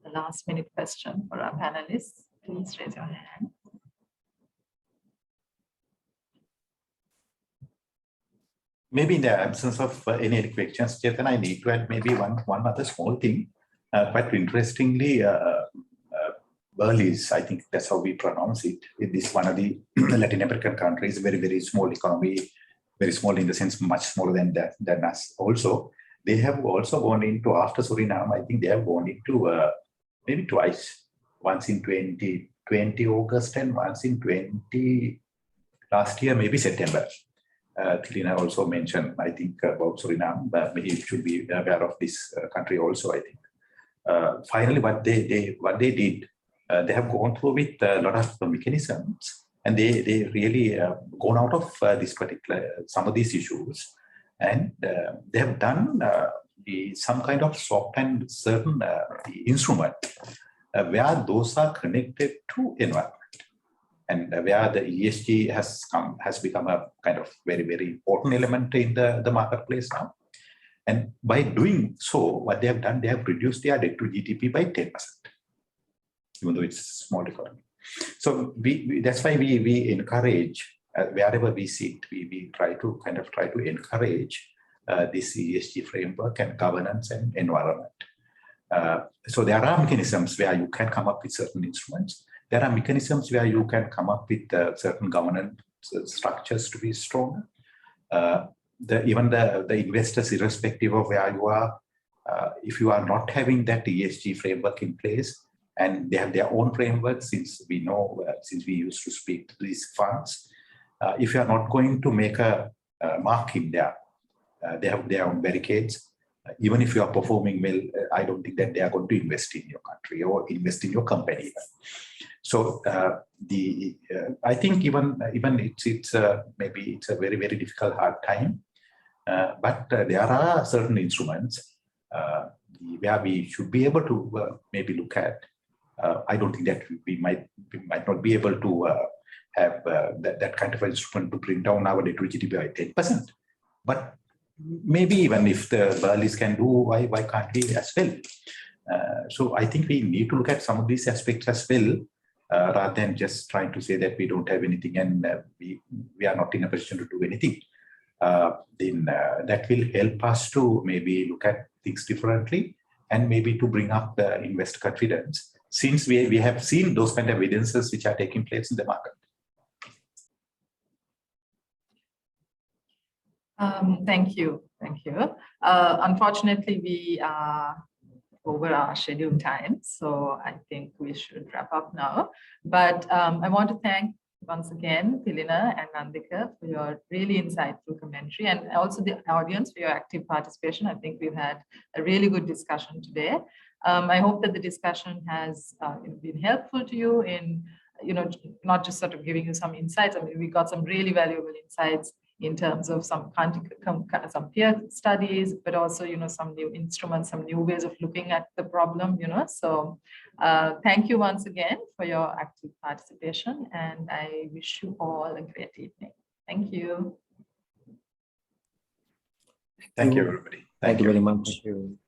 a last minute question for our panelists, please raise your hand. Maybe in the absence of any questions, Chetan, I need to add maybe one other small thing. Quite interestingly, Belize, I think that's how we pronounce it. It is one of the Latin American countries, very, very small economy, very small in the sense, much smaller than us. Also, they have also gone into, after Suriname, I think they have gone into maybe twice, once in 2020 August and once in last year, maybe September. Tilina also mentioned, I think, about Suriname, but maybe you should be aware of this country also, I think. Finally, what they did, they have gone through with a lot of mechanisms, and they really gone out of this particular, some of these issues. And they have done some kind of swap and certain instrument where those are connected to environment. And where the ESG has become a kind of very, very important element in the marketplace now. And by doing so, what they have done, they have reduced their debt to GDP by 10%, even though it's a small economy. So that's why we encourage, wherever we see it, we try to encourage this ESG framework and governance and environment. So there are mechanisms where you can come up with certain instruments. There are mechanisms where you can come up with certain governance structures to be stronger. Even the investors, irrespective of where you are, if you are not having that ESG framework in place, and they have their own framework, since we know, since we used to speak to these funds, if you are not going to make a mark in there, they have their own barricades. Even if you are performing well, I don't think that they are going to invest in your country or invest in your company. So I think even it's maybe it's a very, very difficult, hard time. But there are certain instruments where we should be able to maybe look at. I don't think that we might not be able to have that kind of instrument to bring down our debt to GDP by 10%. But maybe even if the Burleys can do, why can't we as well? So I think we need to look at some of these aspects as well, rather than just trying to say that we don't have anything and we are not in a position to do anything. Then that will help us to maybe look at things differently and maybe to bring up the investor confidence, since we have seen those kind of evidences which are taking place in the market. Thank you. Unfortunately, we are over our scheduled time, so I think we should wrap up now. But I want to thank once again Tilina and Nandika for your really insightful commentary, and also the audience for your active participation. I think we've had a really good discussion today. I hope that the discussion has been helpful to you in, not just sort of giving you some insights. I mean, we got some really valuable insights in terms of some peer studies, but also, some new instruments, some new ways of looking at the problem, So thank you once again for your active participation, and I wish you all a great evening. Thank you. Thank you, everybody. Thank you very much. Thank you.